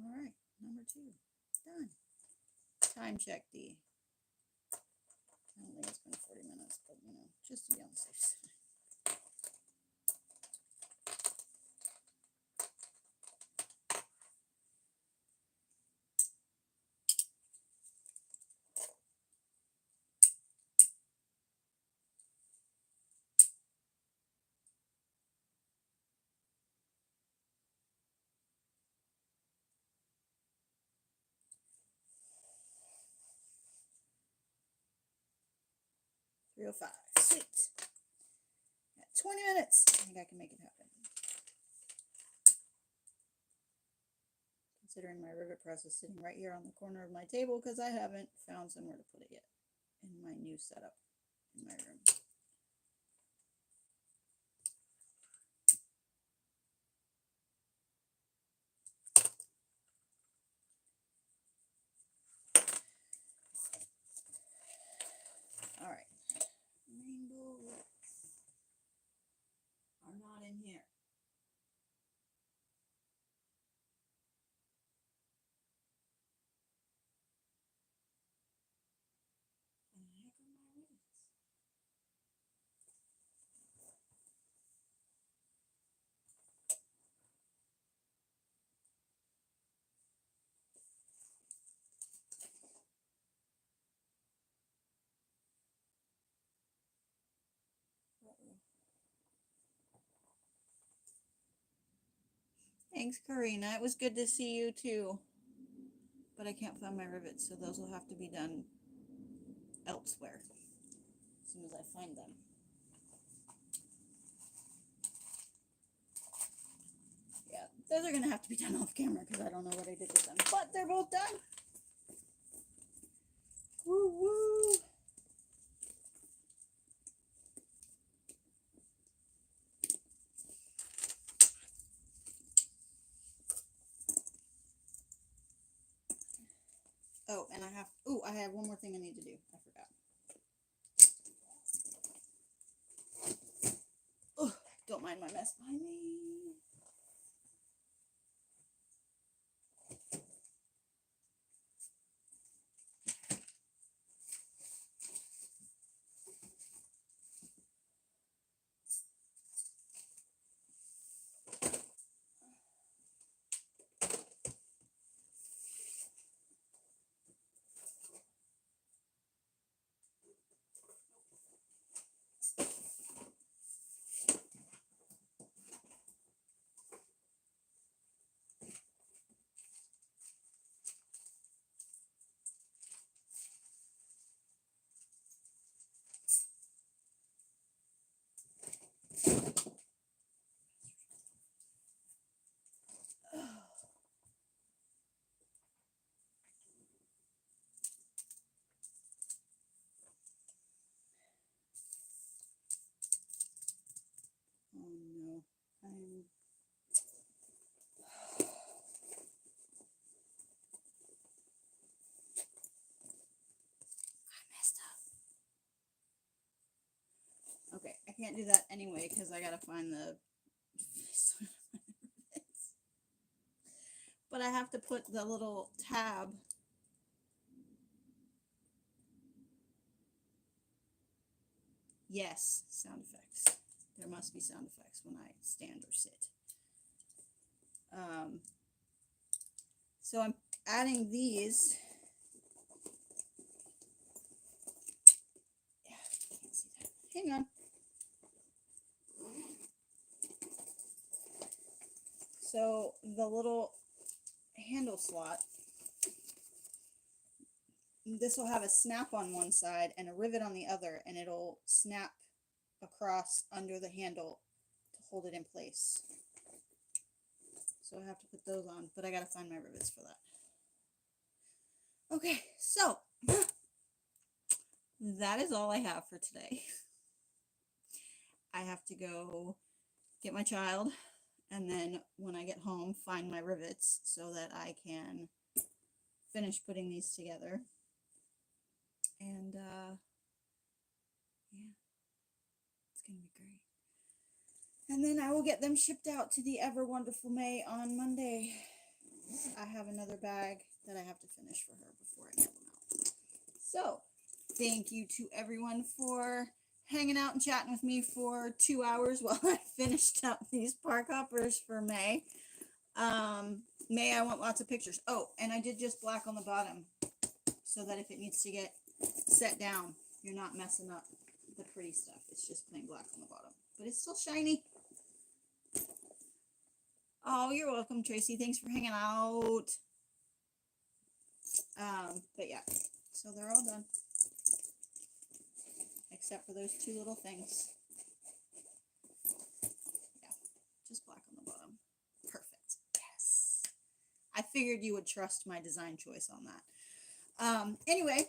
All right, number 2, done. Time check D. I don't think it's been 40 minutes, but you know, just to be on the safe side. .305. Sweet. Got 20 minutes. I think I can make it happen. Considering my rivet press is sitting right here on the corner of my table because I haven't found somewhere to put it yet in my new setup in my room. All right. Rainbow rivets are not in here. And the heck are my rivets? Thanks, Karina. It was good to see you too. But I can't find my rivets, so those will have to be done elsewhere as soon as I find them. Yeah, those are going to have to be done off camera because I don't know what I did with them. But they're both done. Woo woo! Oh, and I have one more thing I need to do. I forgot. Oh, don't mind my mess behind me. Oh no, I messed up. Okay, I can't do that anyway because I gotta find the. But I have to put the little tab. Yes, sound effects. There must be sound effects when I stand or sit. So I'm adding these hang on. So the little handle slot, this will have a snap on one side and a rivet on the other, and it'll snap across under the handle to hold it in place. So I have to put those on, but I gotta find my rivets for that. Okay, so that is all I have for today. I have to go get my child, and then when I get home, find my rivets so that I can finish putting these together. And yeah, it's gonna be great. And then I will get them shipped out to the ever wonderful May on Monday. I have another bag that I have to finish for her before I get them out. So thank you to everyone for hanging out and chatting with me for 2 hours while I finished up these park hoppers for May. May, I want lots of pictures. Oh, and I did just black on the bottom so that if it needs to get set down, you're not messing up the pretty stuff. It's just plain black on the bottom, but it's still shiny. Oh, you're welcome, Tracy. Thanks for hanging out. But yeah, so they're all done. Except for those two little things. Yeah, just black on the bottom. Perfect. Yes. I figured you would trust my design choice on that. Anyway,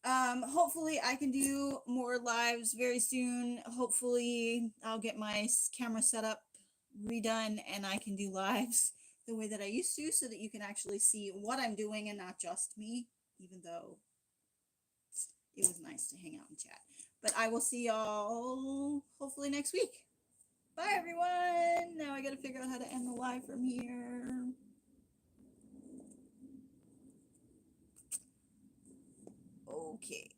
hopefully I can do more lives very soon. Hopefully I'll get my camera set up redone and I can do lives the way that I used to so that you can actually see what I'm doing and not just me, even though it was nice to hang out and chat. But I will see y'all hopefully next week. Bye everyone. Now I gotta figure out how to end the live from here. Okay.